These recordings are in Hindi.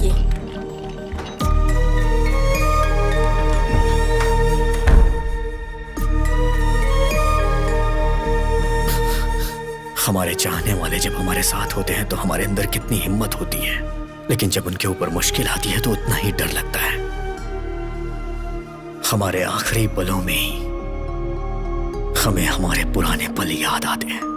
जाइए। हमारे चाहने वाले जब हमारे साथ होते हैं तो हमारे अंदर कितनी हिम्मत होती है, लेकिन जब उनके ऊपर मुश्किल आती है तो उतना ही डर लगता है। हमारे आखिरी पलों में ही हमें हमारे पुराने पल याद आते हैं।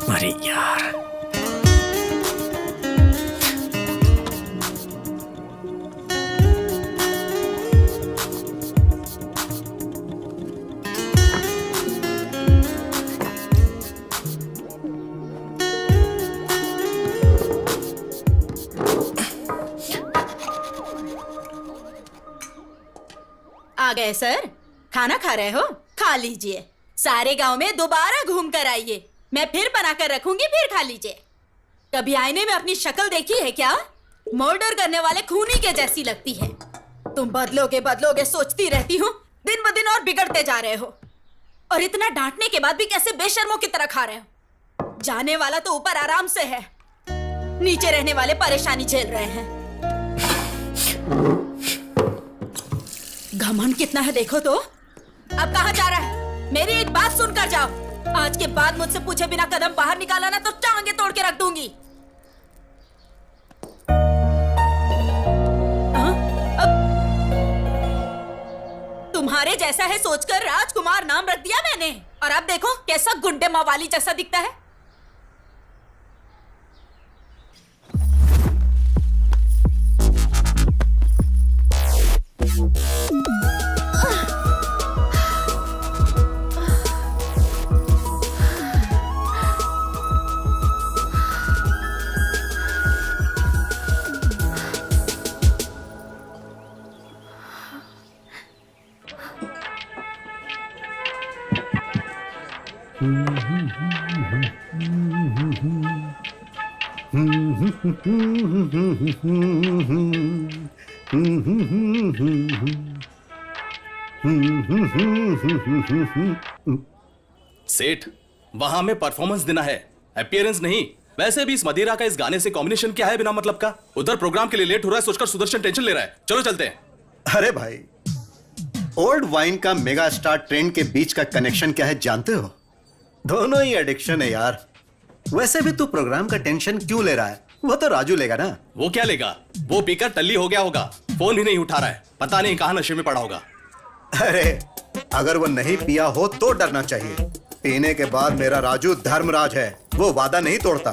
अरे यार, आ गए सर? खाना खा रहे हो? खा लीजिए। सारे गांव में दोबारा घूम कर आइए, मैं फिर बना कर रखूंगी, फिर खा लीजिए। कभी आईने में अपनी शक्ल देखी है क्या? मर्डर करने वाले खूनी के जैसी लगती है। तुम बदलोगे बदलोगे सोचती रहती हूँ, दिन ब दिन और बिगड़ते जा रहे हो। और इतना डांटने के बाद भी कैसे बेशर्मों की तरह खा रहे हो? जाने वाला तो ऊपर आराम से है, नीचे रहने वाले परेशानी झेल रहे हैं। घमंड कितना है देखो तो। अब कहाँ जा रहा है? मेरी एक बात सुनकर जाओ। आज के बाद मुझसे पूछे बिना कदम बाहर निकाला ना तो टांगे तोड़ के रख दूंगी। तुम्हारे जैसा है सोचकर राजकुमार नाम रख दिया मैंने, और अब देखो कैसा गुंडे मवाली जैसा दिखता है। सेठ, वहां में परफॉर्मेंस देना है, अपीयरेंस नहीं। वैसे भी इस मदिरा का इस गाने से कॉम्बिनेशन क्या है बिना मतलब का? उधर प्रोग्राम के लिए लेट हो रहा है सोचकर सुदर्शन टेंशन ले रहा है। चलो चलते हैं। अरे भाई, ओल्ड वाइन का मेगा स्टार ट्रेंड के बीच का कनेक्शन क्या है जानते हो? दोनों ही एडिक्शन है यार। वैसे भी तू प्रोग्राम का टेंशन क्यों ले रहा है? वो तो राजू लेगा ना। वो क्या लेगा? वो पीकर टल्ली हो गया होगा, फोन भी नहीं उठा रहा है, पता नहीं कहां नशे में पड़ा होगा। अरे अगर वो नहीं पिया हो तो डरना चाहिए। पीने के बाद मेरा राजू धर्मराज है, वो वादा नहीं तोड़ता।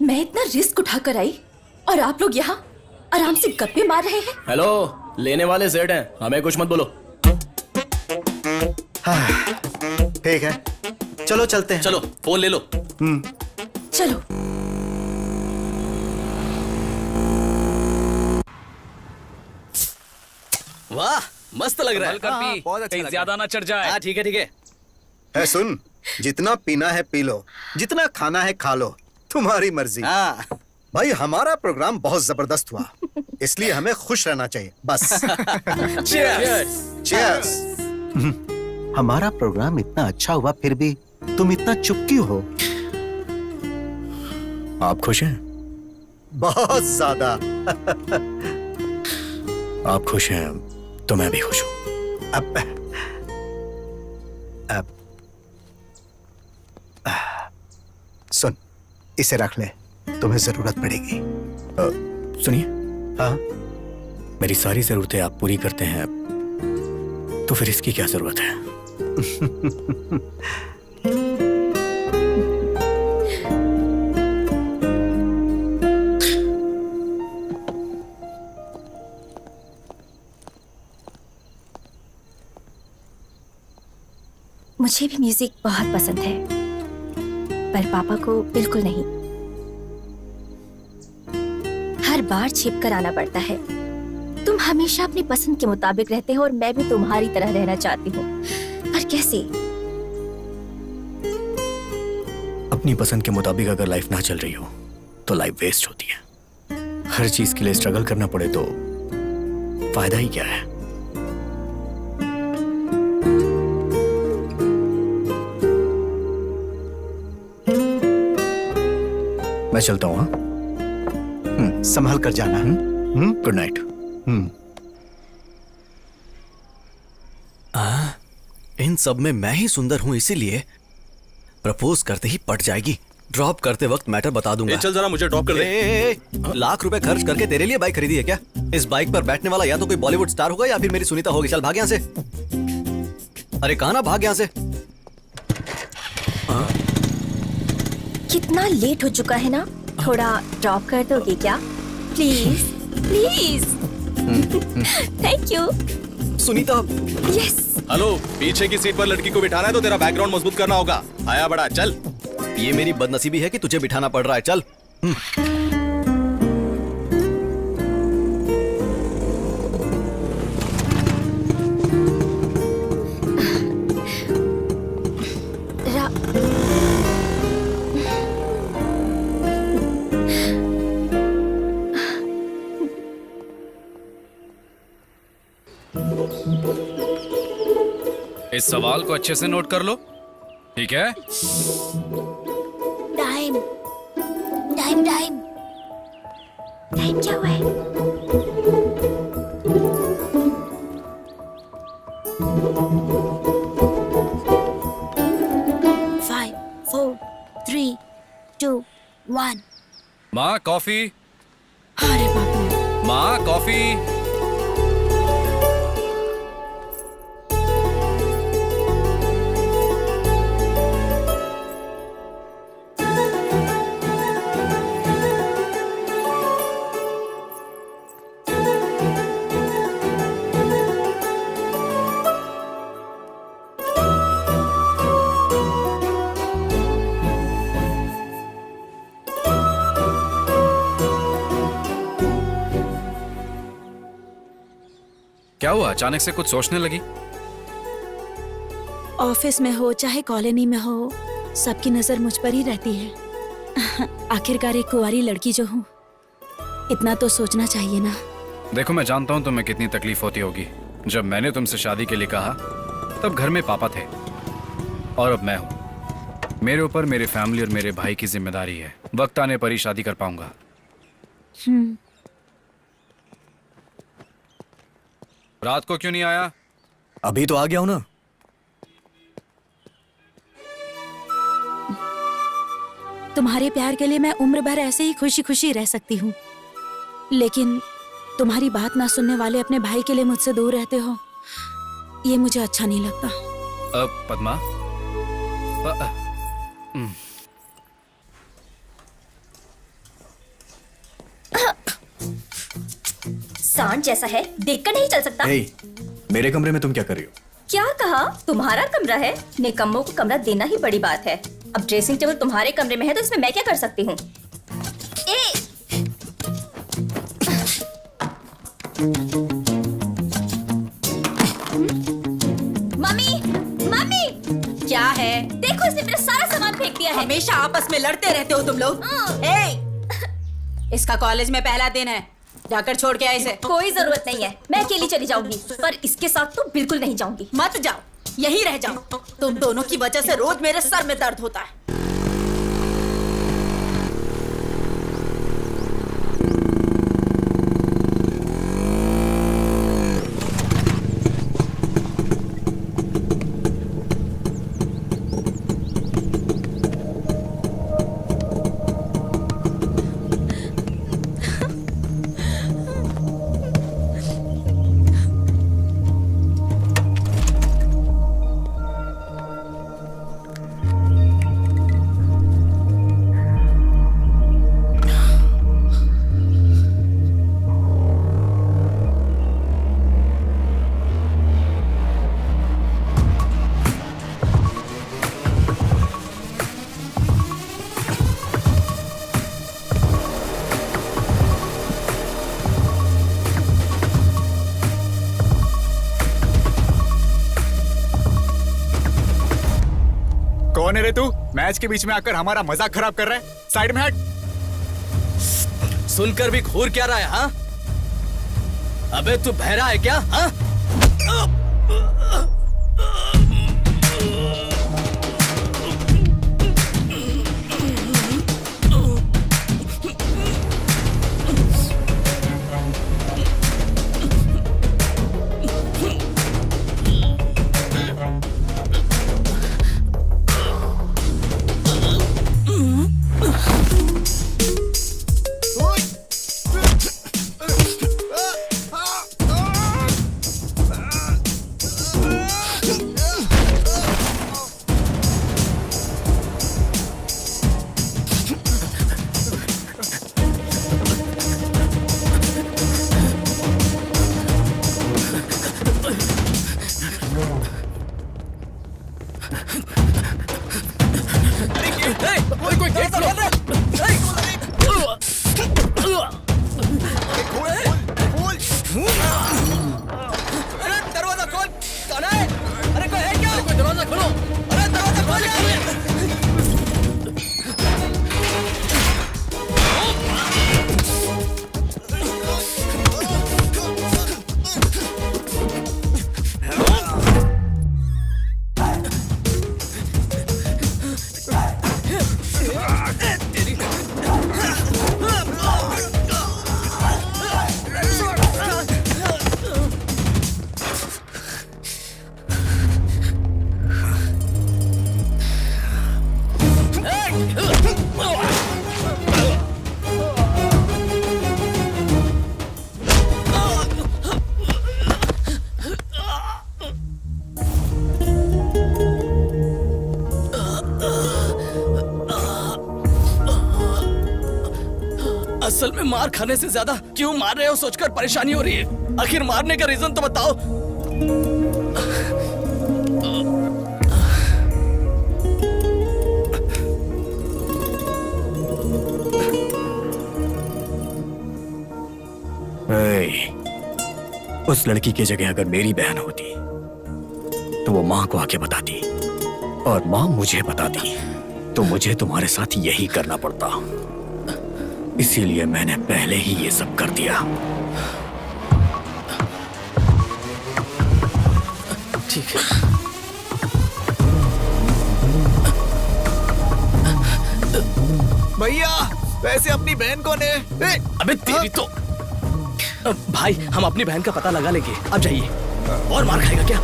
मैं इतना रिस्क उठाकर आई और आप लोग यहाँ आराम से गप्पे मार रहे हैं। हेलो, लेने वाले सेठ हैं, हमें कुछ मत बोलो। ठीक है, चलो चलते हैं। चलो फोन ले लो। चलो। वाह, मस्त लग रहा है। बहुत अच्छा, कहीं ज्यादा ना चढ़ जाए। हाँ ठीक है ठीक है। है सुन, जितना पीना है पी लो, जितना खाना है खा लो, तुम्हारी मर्जी। हाँ भाई हमारा प्रोग्राम बहुत जबरदस्त हुआ, इसलिए हमें खुश रहना चाहिए बस। Cheers! Cheers! हमारा प्रोग्राम इतना अच्छा हुआ फिर भी तुम इतना चुप क्यों हो? आप खुश हैं? बहुत ज्यादा। आप खुश हैं तो मैं भी खुश हूं। अब इसे रख ले, तुम्हें जरूरत पड़ेगी। सुनिए, हाँ, मेरी सारी जरूरतें आप पूरी करते हैं, तो फिर इसकी क्या जरूरत है? मुझे भी म्यूजिक बहुत पसंद है, पर पापा को बिल्कुल नहीं। हर बार छिप कर आना पड़ता है। तुम हमेशा अपनी पसंद के मुताबिक रहते हो और मैं भी तुम्हारी तरह रहना चाहती हूँ, पर कैसे? अपनी पसंद के मुताबिक अगर लाइफ ना चल रही हो तो लाइफ वेस्ट होती है। हर चीज के लिए स्ट्रगल करना पड़े तो फायदा ही क्या है? मैं चलता हूँ। हाँ, संभल कर जाना। Good night. इन सब में मैं ही सुंदर हूँ, इसीलिए प्रपोज करते ही पट जाएगी। ड्रॉप करते वक्त मैटर बता दूंगा। चल जरा मुझे ड्रॉप कर दे। लाख रुपए खर्च करके तेरे लिए बाइक खरीदी है क्या? इस बाइक पर बैठने वाला या तो कोई बॉलीवुड स्टार होगा या फिर मेरी सुनीता होगी। चल भाग यहाँ से। अरे कहाँ ना, भाग यहाँ से। कितना लेट हो चुका है ना, थोड़ा ड्रॉप कर दोगे क्या? Please please. Thank you. Sunita. Yes. Hello, पीछे की सीट पर लड़की को बिठाना है तो तेरा बैकग्राउंड मजबूत करना होगा। आया बड़ा, चल। ये मेरी बदनसीबी है कि तुझे बिठाना पड़ रहा है। चल। इस सवाल को अच्छे से नोट कर लो, ठीक है? टाइम टाइम टाइम टाइम क्या हुआ है? Five, four, three, two, one. माँ कॉफी। अरे बाप रे। माँ कॉफी। क्या हुआ, अचानक से कुछ सोचने लगी? ऑफिस में हो चाहे कॉलोनी में हो, सबकी नजर मुझ पर ही रहती है। आखिरकार एक कुंवारी लड़की जो हूँ, इतना तो सोचना चाहिए ना। देखो, मैं जानता हूँ तुम्हें कितनी तकलीफ होती होगी। जब मैंने तुमसे शादी के लिए कहा तब घर में पापा थे और अब मैं हूँ। मेरे ऊपर मेरे फैमिली और मेरे भाई की जिम्मेदारी है। वक्त आने पर ही शादी कर पाऊंगा। रात को क्यों नहीं आया? अभी तो आ गया हूं ना। तुम्हारे प्यार के लिए मैं उम्र भर ऐसे ही खुशी खुशी रह सकती हूँ, लेकिन तुम्हारी बात ना सुनने वाले अपने भाई के लिए मुझसे दूर रहते हो, ये मुझे अच्छा नहीं लगता। पद्मा, सांड जैसा है, देखकर नहीं चल सकता। हे, मेरे कमरे में तुम क्या कर रही हो? क्या कहा? तुम्हारा कमरा है, निकम्मों को कमरा देना ही बड़ी बात है। अब ड्रेसिंग टेबल तुम्हारे कमरे में है तो इसमें मैं क्या कर सकती हूँ? मम्मी, मम्मी, क्या है? देखो इसने मेरा सारा सामान फेंक दिया है। हमेशा आपस में लड़ते रहते हो तुम लोग। इसका कॉलेज में पहला दिन है, जाकर छोड़ के आए इसे। कोई जरूरत नहीं है, मैं अकेली चली जाऊंगी, पर इसके साथ तो बिल्कुल नहीं जाऊंगी। मत जाओ, यहीं रह जाओ। तुम दोनों की वजह से रोज मेरे सर में दर्द होता है। रे तू? मैच के बीच में आकर हमारा मजाक खराब कर रहा है। साइड में हट। सुनकर भी घूर क्या रहा है? हाँ, अबे तू बहरा है क्या? हाँ, असल में मार खाने से ज्यादा क्यों मार रहे हो सोचकर परेशानी हो रही है। आखिर मारने का रीजन तो बताओ। उस लड़की की जगह अगर मेरी बहन होती तो वो माँ को आके बताती, और माँ मुझे बताती तो मुझे तुम्हारे साथ यही करना पड़ता। इसीलिए मैंने पहले ही ये सब कर दिया। ठीक है। भैया वैसे अपनी बहन कौन है? अबे तेरी तो भाई, हम अपनी बहन का पता लगा लेंगे। अब जाइए। और मार खाएगा क्या?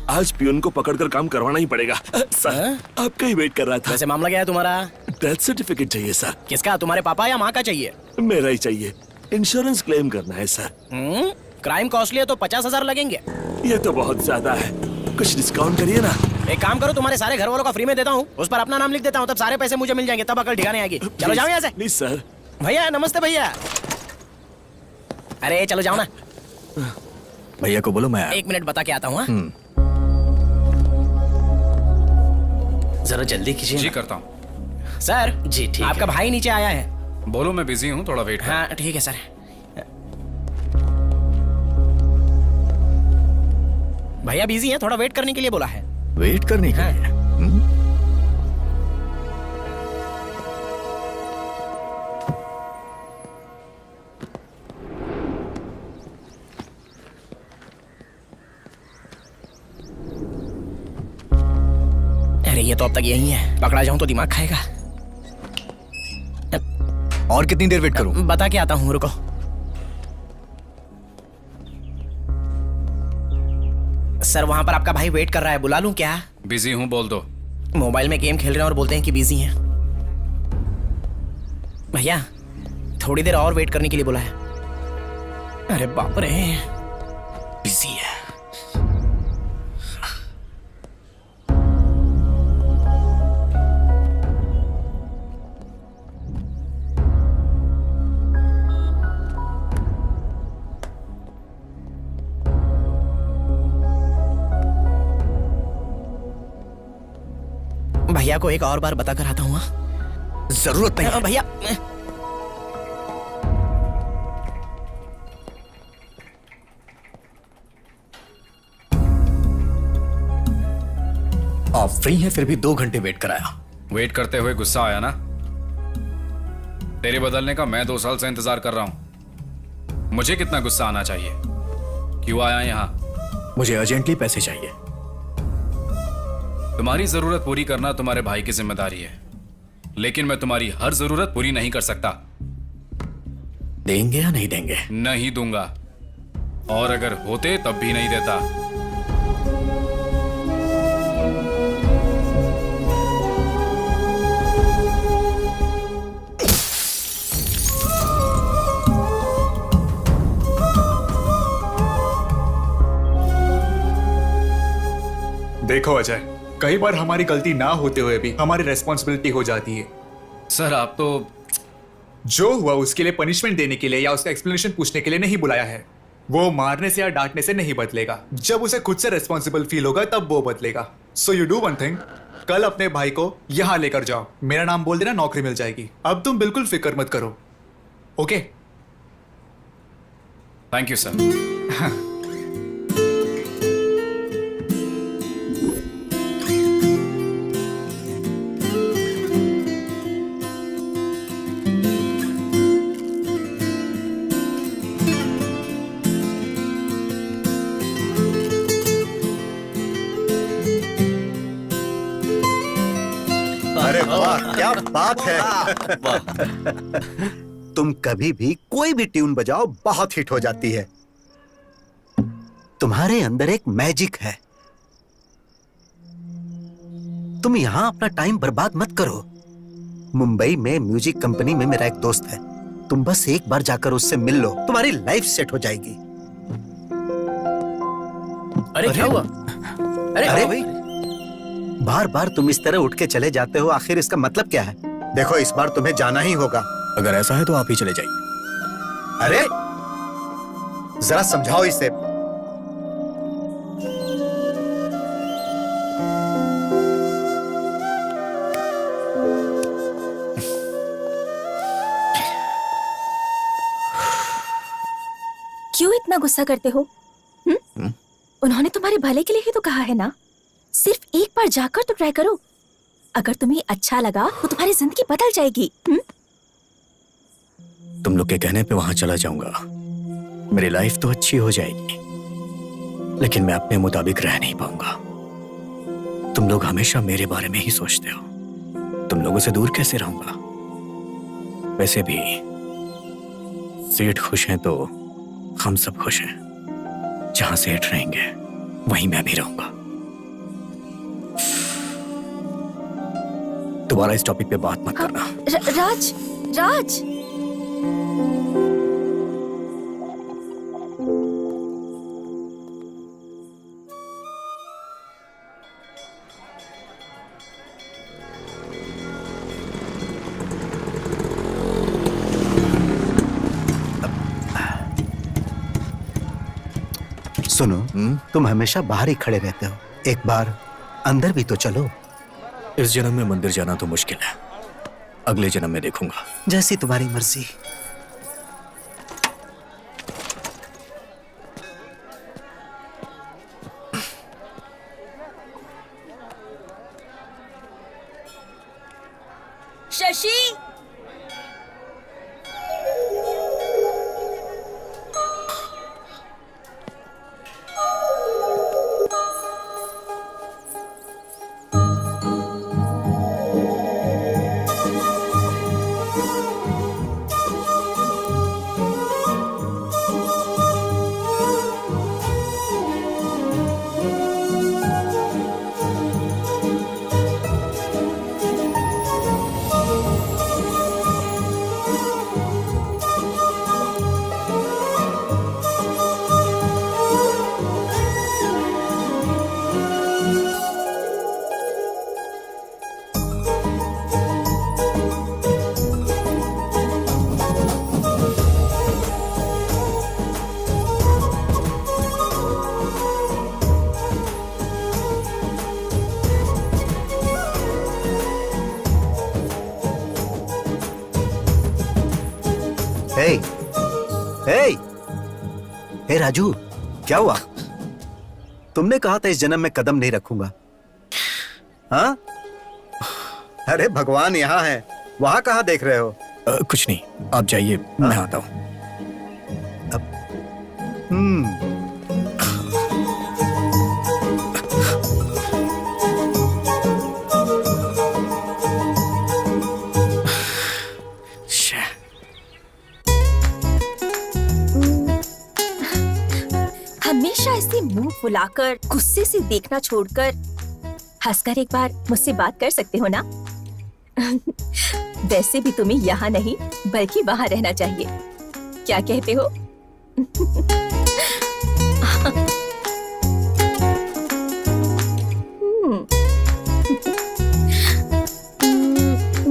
आज पियून को पकड़कर काम करवाना ही पड़ेगा। सर, आपका ही वेट कर रहा था। वैसे मामला क्या है तुम्हारा? डेथ सर्टिफिकेट चाहिए सर। किसका, तुम्हारे पापा या माँ का चाहिए? मेरा ही चाहिए। इंश्योरेंस क्लेम करना है सर। क्राइम कॉस्टली है तो 50,000 लगेंगे। ये तो बहुत ज्यादा है, कुछ डिस्काउंट करिए ना। एक काम करो, तुम्हारे सारे घर वालों का फ्री में देता हूँ, उस पर अपना नाम लिख देता हूँ, तब सारे पैसे मुझे मिल जाएंगे, तब अकल ठिकाने आएगी। चलो जाओ यहाँ से। Please sir. भैया नमस्ते भैया। अरे चलो जाओ ना। भैया को बोलो मैं 1 मिनट बता के आता हूँ। जरा जल्दी कीजिए। जी करता हूँ सर जी ठीक आपका है। भाई नीचे आया है। बोलो मैं बिजी हूँ, थोड़ा वेट हाँ ठीक है सर। भैया बिजी है, थोड़ा वेट करने के लिए बोला है। वेट करने के लिए। अरे ये तो अब तक यही है, पकड़ा जाऊं तो दिमाग खाएगा। और कितनी देर वेट करूं? बता के आता हूँ, रुको। सर वहां पर आपका भाई वेट कर रहा है, बुला लूं क्या? बिजी हूँ, बोल दो। मोबाइल में गेम खेल रहे हैं और बोलते हैं कि बिजी हैं। भैया थोड़ी देर और वेट करने के लिए बोला है। अरे बाप रे, बिजी है। भैया को एक और बार बता कर आता हूँ। जरूरत नहीं है। भैया आप फ्री हैं फिर भी 2 घंटे वेट कराया। वेट करते हुए गुस्सा आया ना? तेरे बदलने का मैं 2 साल से इंतजार कर रहा हूं। मुझे कितना गुस्सा आना चाहिए? क्यों आया यहां? मुझे अर्जेंटली पैसे चाहिए। तुम्हारी जरूरत पूरी करना तुम्हारे भाई की जिम्मेदारी है, लेकिन मैं तुम्हारी हर जरूरत पूरी नहीं कर सकता। देंगे या नहीं देंगे? नहीं दूंगा, और अगर होते तब भी नहीं देता। देखो अजय, कई बार हमारी गलती ना होते हुए भी हमारी रेस्पॉन्सिबिलिटी हो जाती है। सर आप तो जो हुआ उसके लिए पनिशमेंट देने के लिए या उसका एक्सप्लेनेशन पूछने के लिए नहीं बुलाया है। वो मारने से या डांटने से नहीं बदलेगा। जब उसे खुद से रेस्पॉन्सिबल फील होगा तब वो बदलेगा। So you do one thing, कल अपने भाई को यहां लेकर जाओ, मेरा नाम बोल देना, नौकरी मिल जाएगी। अब तुम बिल्कुल फिक्र मत करो, ओके? Thank you sir. अरे वाह, क्या बात है। तुम कभी भी कोई भी ट्यून बजाओ बहुत हिट हो जाती है। तुम्हारे अंदर एक मैजिक है। तुम यहां अपना टाइम बर्बाद मत करो। मुंबई में म्यूजिक कंपनी में मेरा एक दोस्त है, तुम बस एक बार जाकर उससे मिल लो, तुम्हारी लाइफ सेट हो जाएगी। अरे क्या हुआ? अरे भाई, बार बार तुम इस तरह उठ के चले जाते हो, आखिर इसका मतलब क्या है? देखो, इस बार तुम्हें जाना ही होगा। अगर ऐसा है तो आप ही चले जाइए। अरे जरा समझाओ इसे। क्यों इतना गुस्सा करते हो? उन्होंने तुम्हारे भले के लिए ही तो कहा है ना। सिर्फ एक बार जाकर तो ट्राई करो। अगर तुम्हें अच्छा लगा तो तुम्हारी जिंदगी बदल जाएगी। तुम लोग के कहने पे वहां चला जाऊंगा, मेरी लाइफ तो अच्छी हो जाएगी, लेकिन मैं अपने मुताबिक रह नहीं पाऊंगा। तुम लोग हमेशा मेरे बारे में ही सोचते हो। तुम लोगों से दूर कैसे रहूंगा? वैसे भी सेठ खुश हैं तो हम सब खुश हैं। जहां सेठ रहेंगे वहीं मैं भी रहूंगा। दोबारा इस टॉपिक पे बात मत करना। राज, राज। सुनो, तुम हमेशा बाहर ही खड़े रहते हो, एक बार अंदर भी तो चलो। इस जन्म में मंदिर जाना तो मुश्किल है, अगले जन्म में देखूंगा। जैसी तुम्हारी मर्जी। शशि, हे, हे, हे राजू, क्या हुआ? तुमने कहा था इस जन्म में कदम नहीं रखूंगा। हाँ? अरे भगवान यहाँ है, वहां कहाँ देख रहे हो? कुछ नहीं, आप जाइए, मैं आता हूँ। हमेशा ऐसे मुंह फुलाकर गुस्से से देखना छोड़कर हंसकर एक बार मुझसे बात कर सकते हो ना? वैसे भी तुम्हें यहाँ नहीं बल्कि वहाँ रहना चाहिए। क्या कहते हो?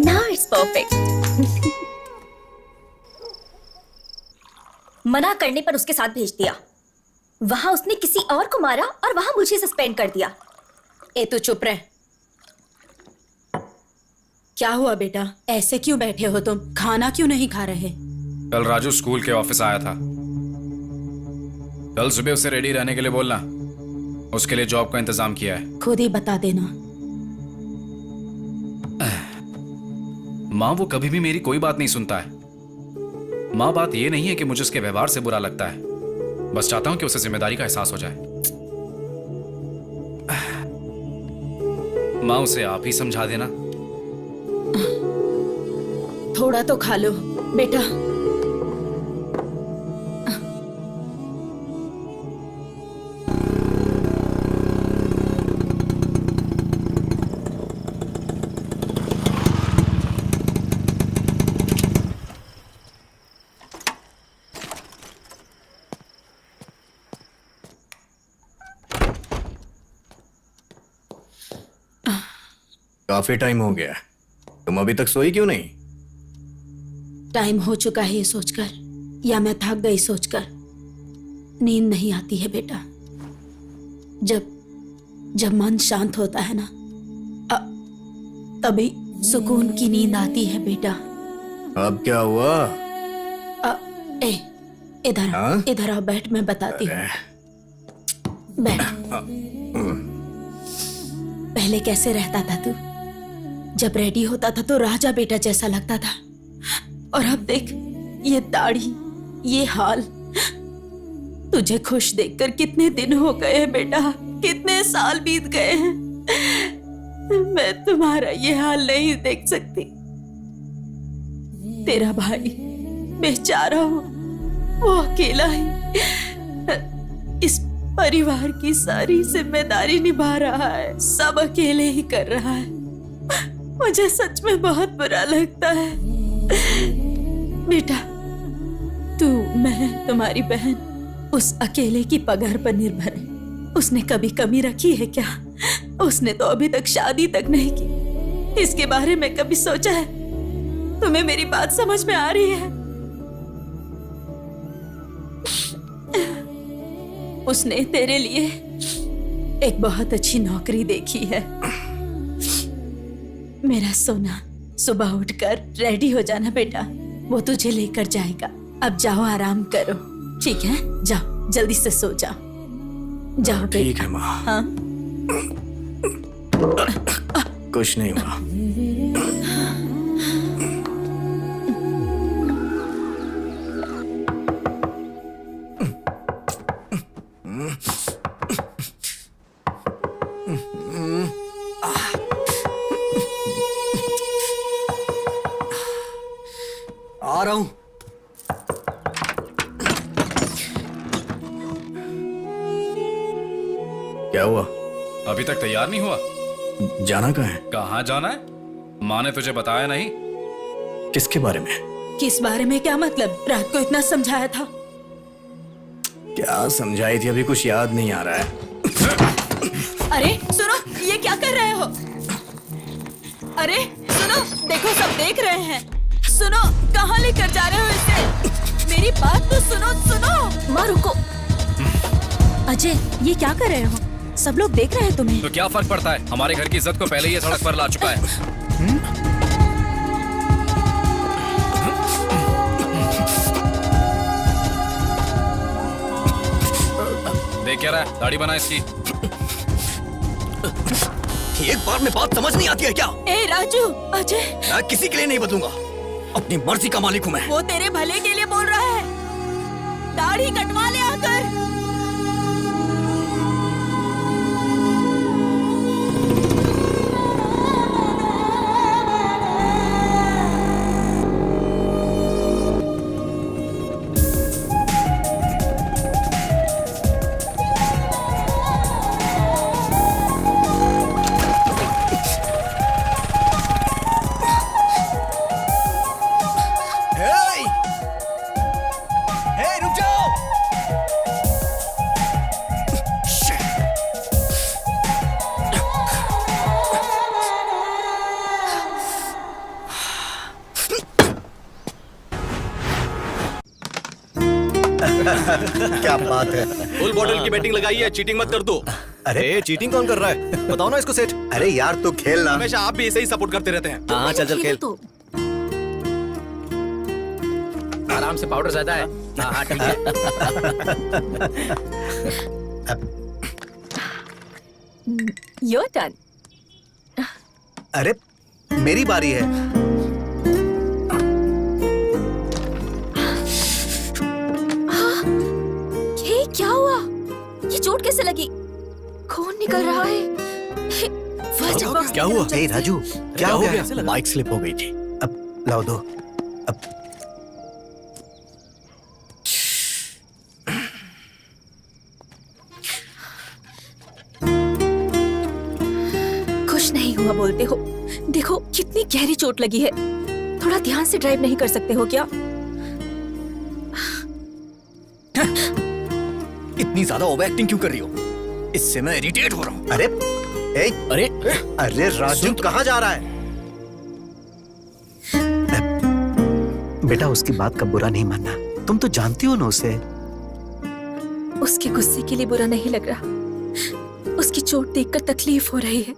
Now it's perfect. मना करने पर उसके साथ भेज दिया। वहां उसने किसी और को मारा और वहां मुझे सस्पेंड कर दिया। ए तू चुप रह। क्या हुआ बेटा, ऐसे क्यों बैठे हो तुम? खाना क्यों नहीं खा रहे? कल राजू स्कूल के ऑफिस आया था। कल सुबह उसे रेडी रहने के लिए बोलना, उसके लिए जॉब का इंतजाम किया है। खुद ही बता देना। माँ वो कभी भी मेरी कोई बात नहीं सुनता है। माँ बात ये नहीं है कि मुझे उसके व्यवहार से बुरा लगता है, बस चाहता हूं कि उसे जिम्मेदारी का एहसास हो जाए। माँ उसे आप ही समझा देना। थोड़ा तो खा लो बेटा। काफी टाइम हो गया, तुम अभी तक सोई क्यों नहीं? टाइम हो चुका है ये सोचकर, या मैं थक गई सोचकर। नींद नहीं आती है बेटा। जब मन शांत होता है ना, तभी सुकून की नींद आती है बेटा। अब क्या हुआ? इधर हाँ? इधर आओ, बैठ, मैं बताती हूँ। बैठ। पहले कैसे रहता था तू? जब रेडी होता था तो राजा बेटा जैसा लगता था, और अब देख ये दाढ़ी, ये हाल। तुझे खुश देखकर कितने दिन हो गए हैं बेटा, कितने साल बीत गए हैं। मैं तुम्हारा ये हाल नहीं देख सकती। तेरा भाई बेचारा हो, वो अकेला ही इस परिवार की सारी जिम्मेदारी निभा रहा है, सब अकेले ही कर रहा है। मुझे सच में बहुत बुरा लगता है बेटा। तू, मैं, तुम्हारी बहन उस अकेले की पगार पर निर्भर है। उसने कभी कमी रखी है क्या? उसने तो अभी तक शादी तक नहीं की। इसके बारे में कभी सोचा है? तुम्हें मेरी बात समझ में आ रही है? उसने तेरे लिए एक बहुत अच्छी नौकरी देखी है। मेरा सोना, सुबह उठकर रेडी हो जाना बेटा, वो तुझे लेकर जाएगा। अब जाओ, आराम करो, ठीक है? जाओ, जल्दी से सो जाओ। जाओ ठीक है माँ। हाँ? कुछ नहीं हुआ। आ रहा हूं। क्या हुआ? अभी तक तैयार नहीं हुआ? जाना कहाँ है? कहाँ जाना है? माँ ने तुझे बताया नहीं? किसके बारे में? किस बारे में? क्या मतलब? रात को इतना समझाया था। क्या समझाई थी? अभी कुछ याद नहीं आ रहा है। अरे सुनो, ये क्या कर रहे हो? अरे सुनो, देखो सब देख रहे हैं। सुनो, कहाँ लेकर जा रहे हो इसे? मेरी बात तो सुनो। सुनो, माँ रुको। अजय, ये क्या कर रहे हो? सब लोग देख रहे हैं तुम्हें। तो क्या फर्क पड़ता है? हमारे घर की इज्जत को पहले ही ये सड़क पर ला चुका है। देख क्या रहा है? दाढ़ी बना इसकी। एक बार में बात समझ नहीं आती है क्या? ए राजू, अजय, मैं किसी के लिए नहीं बदलूंगा। अपनी मर्जी का मालिक हूं मैं। वो तेरे भले के लिए बोल रहा है। दाढ़ी कटवा ले आकर। रुक जाओ। क्या बात है। फुल बॉटल की बैटिंग लगाई है, चीटिंग मत कर दो। अरे चीटिंग कौन कर रहा है? बताओ ना इसको सेठ। अरे यार तू खेलना। हमेशा आप भी ऐसे ही सपोर्ट करते रहते हैं। हाँ चल चल खेल। तो आराम से, पाउडर ज्यादा है। हाँ हाँ ठीक है। Your turn. अरे मेरी बारी है। ये क्या हुआ? ये चोट कैसे लगी? खून निकल रहा है। फर्स्ट एड बॉक्स क्या हुआ? ए राजू, क्या हो गया? बाइक स्लिप हो गई थी। अब लाओ दो। अब खुश नहीं हुआ बोलते हो। देखो कितनी गहरी चोट लगी है। थोड़ा ध्यान से ड्राइव नहीं कर सकते हो क्या? इतनी ज्यादा ओवर एक्टिंग क्यों कर रही हो? इससे मैं इरिटेट हो रहा हूँ। अरे ए, अरे अरे राजू कहाँ जा रहा है? बेटा उसकी बात का बुरा नहीं मानना। तुम तो जानती हो ना उसे। उसके गुस्से के लिए बुरा नहीं लग रहा। उसकी चोट देखकर तकलीफ हो रही है।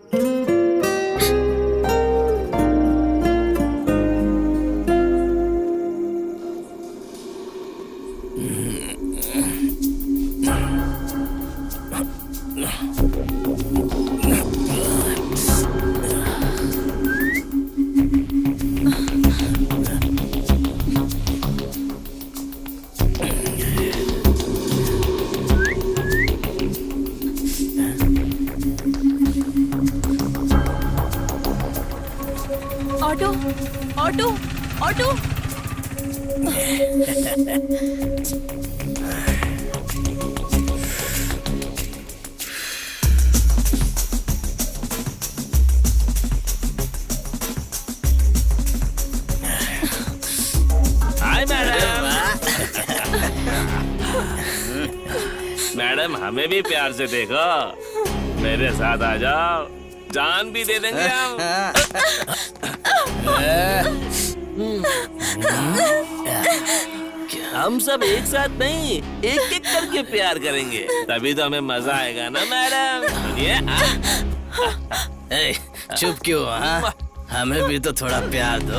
Auto, auto, auto. Hi madam. Madam हमें भी प्यार से देखो, मेरे साथ आ जाओ, जान भी दे देंगे हम। हम सब एक साथ नहीं, एक एक करके प्यार करेंगे, तभी तो हमें मजा आएगा ना मैडम। सुनिए। चुप क्यों? हाँ? हमें भी तो थोड़ा प्यार दो।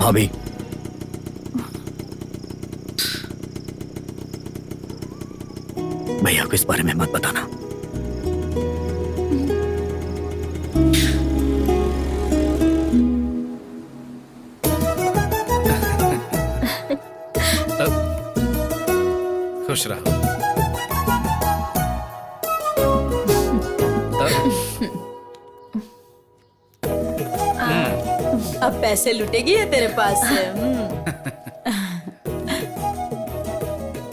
भाभी, भैया को इस बारे में मत बताना। खुश रहो। अब पैसे लुटेगी है तेरे पास से।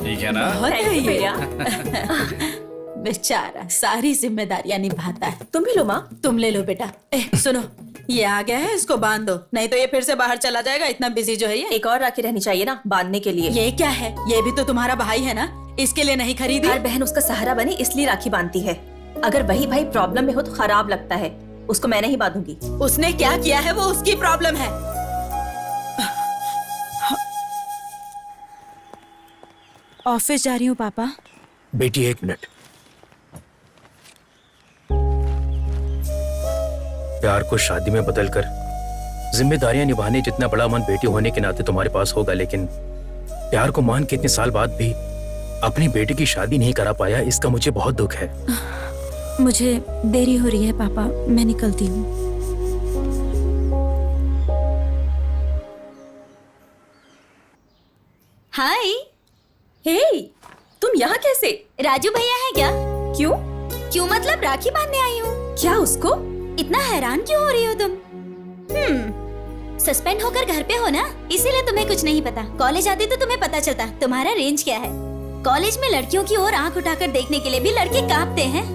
ठीक है ना? बहुत है ये। बेचारा सारी जिम्मेदारियां निभाता है। तुम भी लो माँ। तुम ले लो बेटा। सुनो, ये आ गया है, इसको बांध दो, नहीं तो ये फिर से बाहर चला जाएगा। इतना बिजी जो है ये। एक और राखी रहनी चाहिए ना बांधने के लिए। ये क्या है? ये भी तो तुम्हारा भाई है ना, इसके लिए नहीं खरीदी? हर बहन उसका सहारा बने इसलिए राखी बांधती है। अगर वही भाई प्रॉब्लम में हो तो खराब लगता है। उसको मैं नहीं बांधूंगी। उसने क्या किया है वो उसकी प्रॉब्लम है। ऑफिस जा रही हूँ पापा। बेटी 1 मिनट। प्यार को शादी में बदलकर जिम्मेदारियां निभाने जितना बड़ा मन बेटी होने के नाते तुम्हारे पास होगा, लेकिन प्यार को मान के इतने साल बाद भी अपनी बेटी की शादी नहीं करा पाया, इसका मुझे बहुत दुख है। मुझे देरी हो रही है पापा, मैं निकलती हूँ। हाय। हे, तुम यहाँ कैसे? राजू भैया है क्या? क्यों? क्यों मतलब राखी बांधने आई हूँ। क्या उसको? इतना हैरान क्यों हो रही हो तुम? सस्पेंड होकर घर पे हो ना, इसीलिए तुम्हें कुछ नहीं पता। कॉलेज आती तो तुम्हें पता चलता तुम्हारा रेंज क्या है। कॉलेज में लड़कियों की ओर आंख उठाकर देखने के लिए भी लड़के कांपते हैं।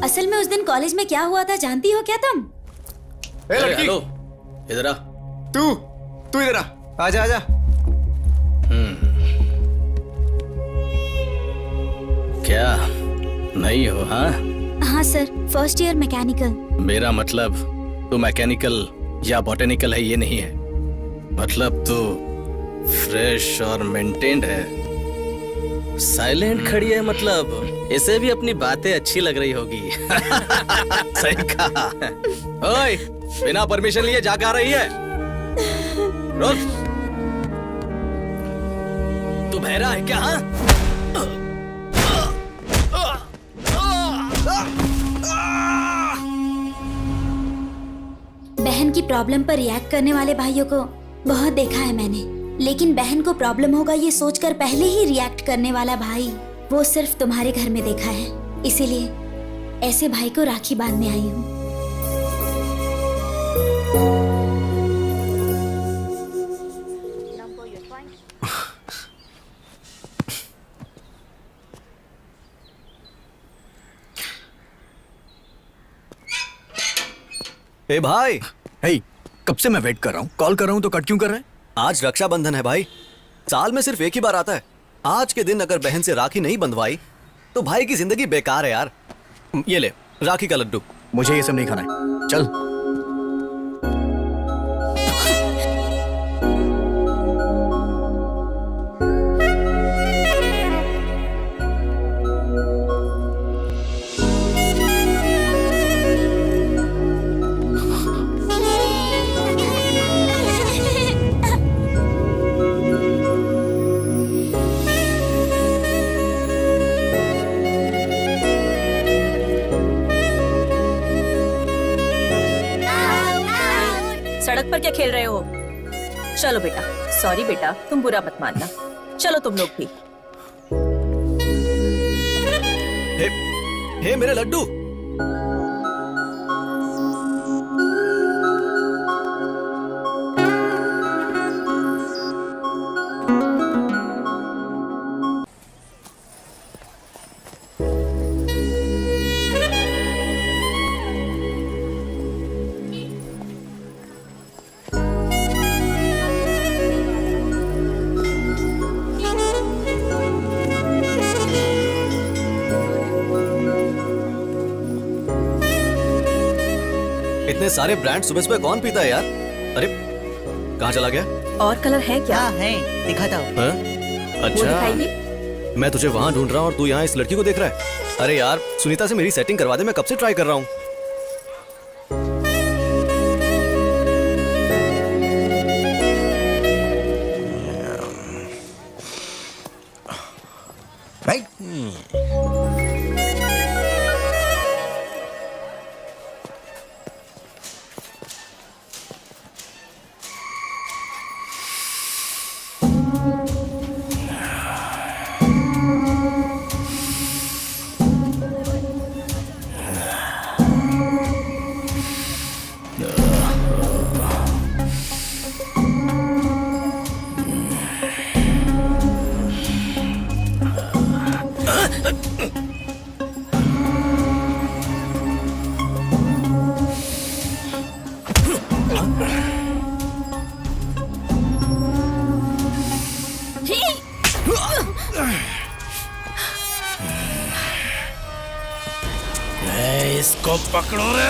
असल में उस दिन कॉलेज में क्या हुआ था जानती हो क्या तुम? हेलो, इधर आ। तू इधर आ। आजा आजा। क्या नहीं हो? हाँ हाँ सर, फर्स्ट ईयर मैकेनिकल। मेरा मतलब तू मैकेनिकल या बॉटेनिकल है ये नहीं है, मतलब तू फ्रेश और मेंटेन्ड है। साइलेंट खड़ी है, मतलब इसे भी अपनी बातें अच्छी लग रही होगी। सही कहा। ओए, बिना परमिशन लिए जाके आ रही है? रोज तू बहरा है क्या? हाँ? बहन की प्रॉब्लम पर रिएक्ट करने वाले भाइयों को बहुत देखा है मैंने, लेकिन बहन को प्रॉब्लम होगा ये सोचकर पहले ही रिएक्ट करने वाला भाई वो सिर्फ तुम्हारे घर में देखा है। इसीलिए ऐसे भाई को राखी बांधने आई हूँ। ए भाई। हे, कब से मैं वेट कर रहा हूँ, कॉल कर रहा हूँ तो कट क्यों कर रहे हैं? आज रक्षाबंधन है भाई, साल में सिर्फ एक ही बार आता है। आज के दिन अगर बहन से राखी नहीं बंधवाई तो भाई की जिंदगी बेकार है यार। ये ले राखी का लड्डू। मुझे ये सब नहीं खाना है, चल। सड़क पर क्या खेल रहे हो? चलो बेटा। सॉरी बेटा, तुम बुरा मत मानना। चलो तुम लोग भी। हे मेरे लड्डू। इतने सारे ब्रांड सुबह सुबह कौन पीता है यार? अरे कहाँ चला गया? और कलर है क्या? है, दिखाता हूँ। हाँ? वो अच्छा, दिखाइए। मैं तुझे वहां ढूंढ रहा हूँ और तू यहाँ इस लड़की को देख रहा है। अरे यार सुनीता से मेरी सेटिंग करवा दे, मैं कब से ट्राई कर रहा हूँ। राइट? इसको पकड़ो रे।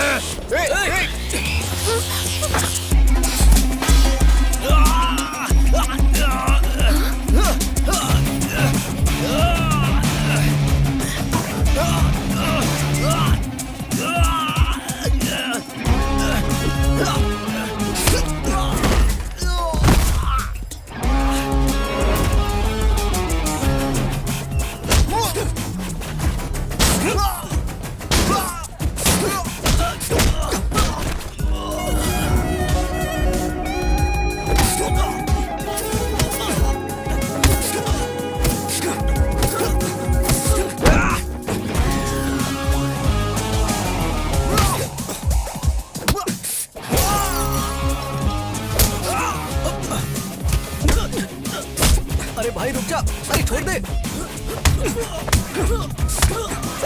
अरे भाई रुक जा, अरे छोड़ दे।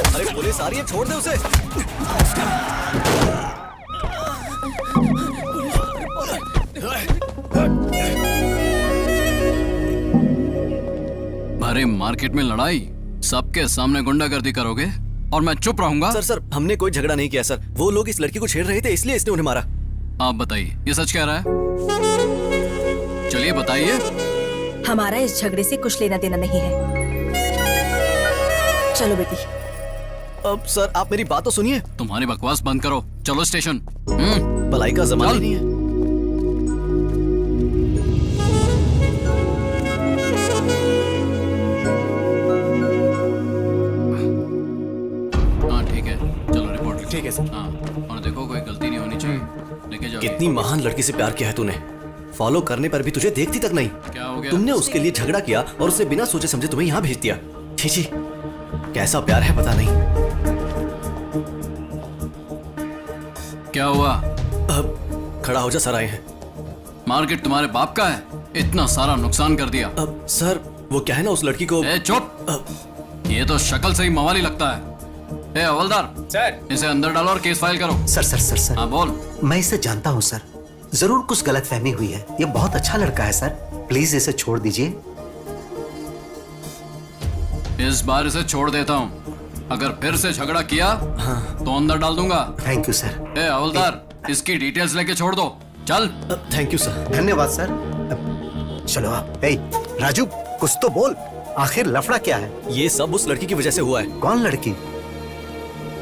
अरे पुलिस आ रही है, छोड़ दे उसे। भरे मार्केट में लड़ाई, सबके सामने गुंडागर्दी करोगे और मैं चुप रहूंगा? सर हमने कोई झगड़ा नहीं किया सर। वो लोग इस लड़की को छेड़ रहे थे इसलिए इसने उन्हें मारा। आप बताइए, ये सच कह रहा है? चलिए बताइए। हमारा इस झगड़े से कुछ लेना देना नहीं है। चलो बेटी। अब सर आप मेरी बात तो सुनिए। तुम्हारी बकवास बंद करो, चलो स्टेशन। भलाई का जमाना ही नहीं है। हाँ ठीक है, चलो रिपोर्ट। ठीक है सर। हाँ, और देखो कोई गलती नहीं होनी चाहिए। लेके जाओ। कितनी महान लड़की से प्यार किया है तूने, फॉलो करने पर भी तुझे देखती तक नहीं। क्या हो गया? तुमने उसके लिए झगड़ा किया और उसे बिना सोचे समझे तुम्हें यहाँ भेज दिया। छी छी, कैसा प्यार है पता नहीं। क्या हुआ? अब खड़ा हो जा, सर आए हैं। मार्केट तुम्हारे बाप का है, इतना सारा नुकसान कर दिया। अब सर वो क्या है ना, उस लड़की को। ए चुप, ये तो शक्ल से ही मवाली लगता है। ए हवलदार सर, इसे अंदर डालो और केस फाइल करो। सर हाँ बोल। मैं इसे जानता हूँ सर, जरूर कुछ गलतफहमी हुई है। ये बहुत अच्छा लड़का है सर, प्लीज इसे छोड़ दीजिए। इस बार इसे छोड़ देता हूँ, अगर फिर से झगड़ा किया तो अंदर डाल दूंगा। Thank you sir. ए हवलदार, इसकी डिटेल्स लेके छोड़ दो, चल। Thank you sir. धन्यवाद सर। चलो आप। ए राजू, कुछ तो बोल, आखिर लफड़ा क्या है? ये सब उस लड़की की वजह से हुआ है। कौन लड़की?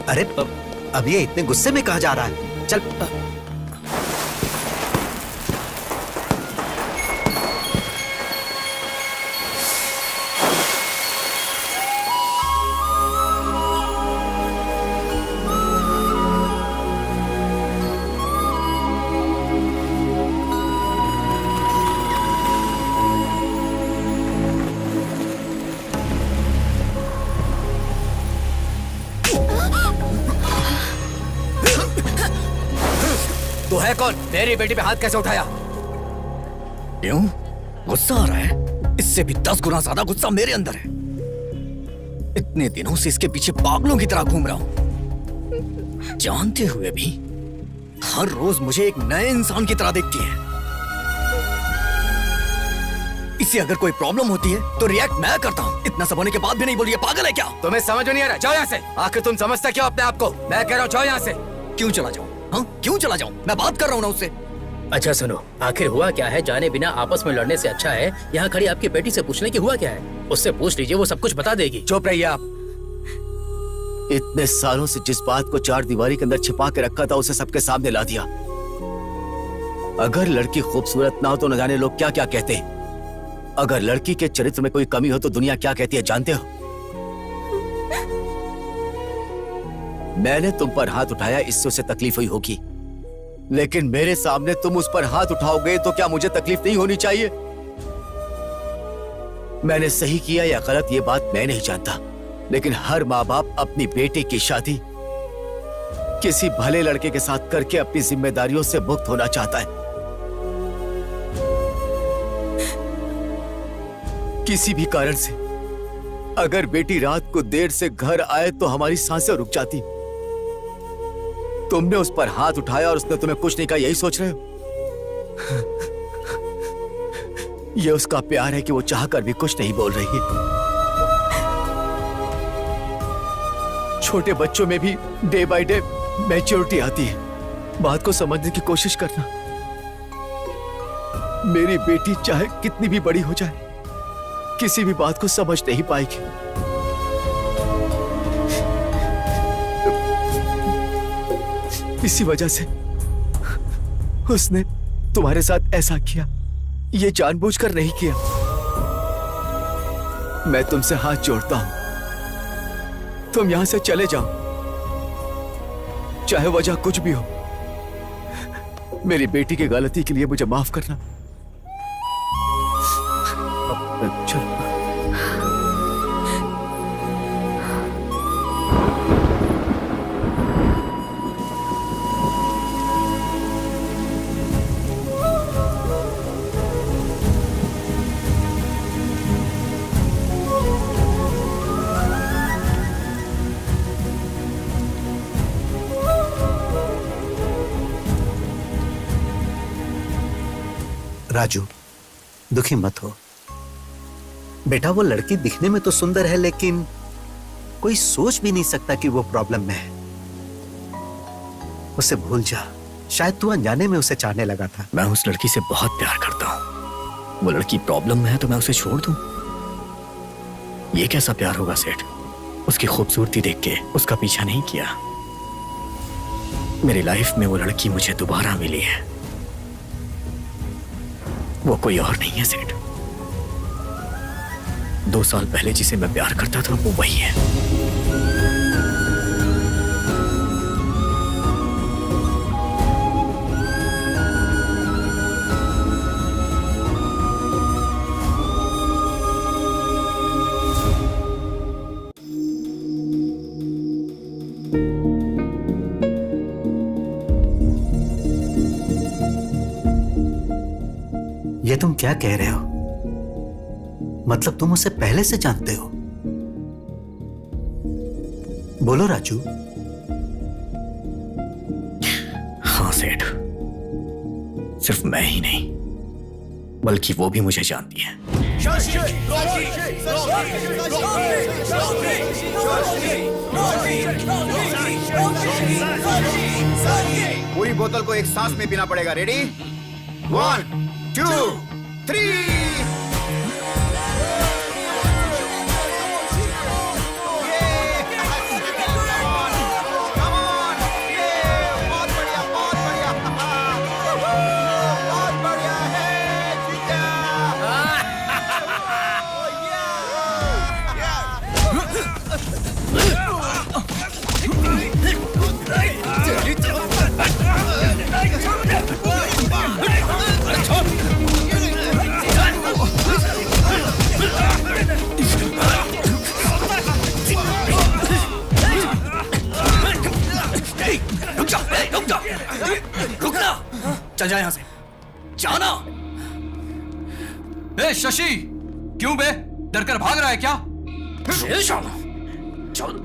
अरे अब ये इतने गुस्से में कहा जा रहा है? चल। तू है कौन? मेरी बेटी पे हाथ कैसे उठाया? क्यों? गुस्सा आ रहा है? इससे भी 10 गुना ज्यादा गुस्सा मेरे अंदर है। इतने दिनों से इसके पीछे पागलों की तरह घूम रहा हूं, जानते हुए भी हर रोज मुझे एक नए इंसान की तरह देखती है। इसे अगर कोई प्रॉब्लम होती है तो रिएक्ट मैं करता हूँ, इतना सब होने के बाद भी नहीं बोली। ये पागल है क्या? तुम्हें समझ में नहीं आ रहा? जाओ यहाँ से। आखिर तुम समझते क्यों अपने आप को? मैं कह रहा हूँ जाओ यहाँ से। क्यों चला जाऊं? हाँ क्यों चला जाऊं? मैं बात कर रहा हूँ ना उससे। अच्छा सुनो, आखिर हुआ क्या है? जाने बिना आपस में लड़ने से अच्छा है यहाँ खड़ी आपकी बेटी से पूछने की हुआ क्या है। उससे पूछ लीजिए, वो सब कुछ बता देगी। चुप रहिए आप। इतने सालों से जिस बात को 4 दीवारी के अंदर छिपा के रखा था उसे सबके सामने ला दिया। अगर लड़की खूबसूरत ना हो तो न जाने लोग क्या क्या कहते। अगर लड़की के चरित्र में कोई कमी हो तो दुनिया क्या कहती है जानते हो? मैंने तुम पर हाथ उठाया, इससे उसे तकलीफ हुई होगी, लेकिन मेरे सामने तुम उस पर हाथ उठाओगे तो क्या मुझे तकलीफ नहीं होनी चाहिए? मैंने सही किया या गलत ये बात मैं नहीं जानता, लेकिन हर माँ बाप अपनी बेटी की शादी किसी भले लड़के के साथ करके अपनी जिम्मेदारियों से मुक्त होना चाहता है। किसी भी कारण से अगर बेटी रात को देर से घर आए तो हमारी सांसें रुक जाती। तुमने उस पर हाथ उठाया और उसने तुम्हें कुछ नहीं कहा, यही सोच रहे हो? यह उसका प्यार है कि वो चाहकर भी कुछ नहीं बोल रही है। छोटे बच्चों में भी डे बाय डे मैच्योरिटी आती है। बात को समझने की कोशिश करना। मेरी बेटी चाहे कितनी भी बड़ी हो जाए, किसी भी बात को समझ नहीं पाएगी। इसी वजह से उसने तुम्हारे साथ ऐसा किया। ये जानबूझकर नहीं किया। मैं तुमसे हाथ जोड़ता हूं, तुम यहां से चले जाओ, चाहे वजह कुछ भी हो। मेरी बेटी की गलती के लिए मुझे माफ करना। चलो। राजू, दुखी मत हो बेटा। वो लड़की दिखने में तो सुंदर है, लेकिन कोई सोच भी नहीं सकता कि वो प्रॉब्लम में है। उसे भूल जा। शायद तू अनजाने में उसे चाहने लगा था। मैं उस लड़की से बहुत प्यार करता हूं। वो लड़की प्रॉब्लम में है तो मैं उसे छोड़ दूं? ये कैसा प्यार होगा सेठ? उसकी खूबसूरती देख के उसका पीछा नहीं किया। मेरी लाइफ में वो लड़की मुझे दोबारा मिली है। वो कोई और नहीं है सेठ। 2 साल पहले जिसे मैं प्यार करता था वो वही है। ये तुम क्या कह रहे हो? मतलब तुम उसे पहले से जानते हो? बोलो राजू। हाँ सेठ, सिर्फ मैं ही नहीं बल्कि वो भी मुझे जानती है। पूरी बोतल को एक सांस में पीना पड़ेगा। रेडी? 1 2 3। चल जा यहां से, जाना। ए शशि, क्यों बे? डर कर भाग रहा है क्या? चल।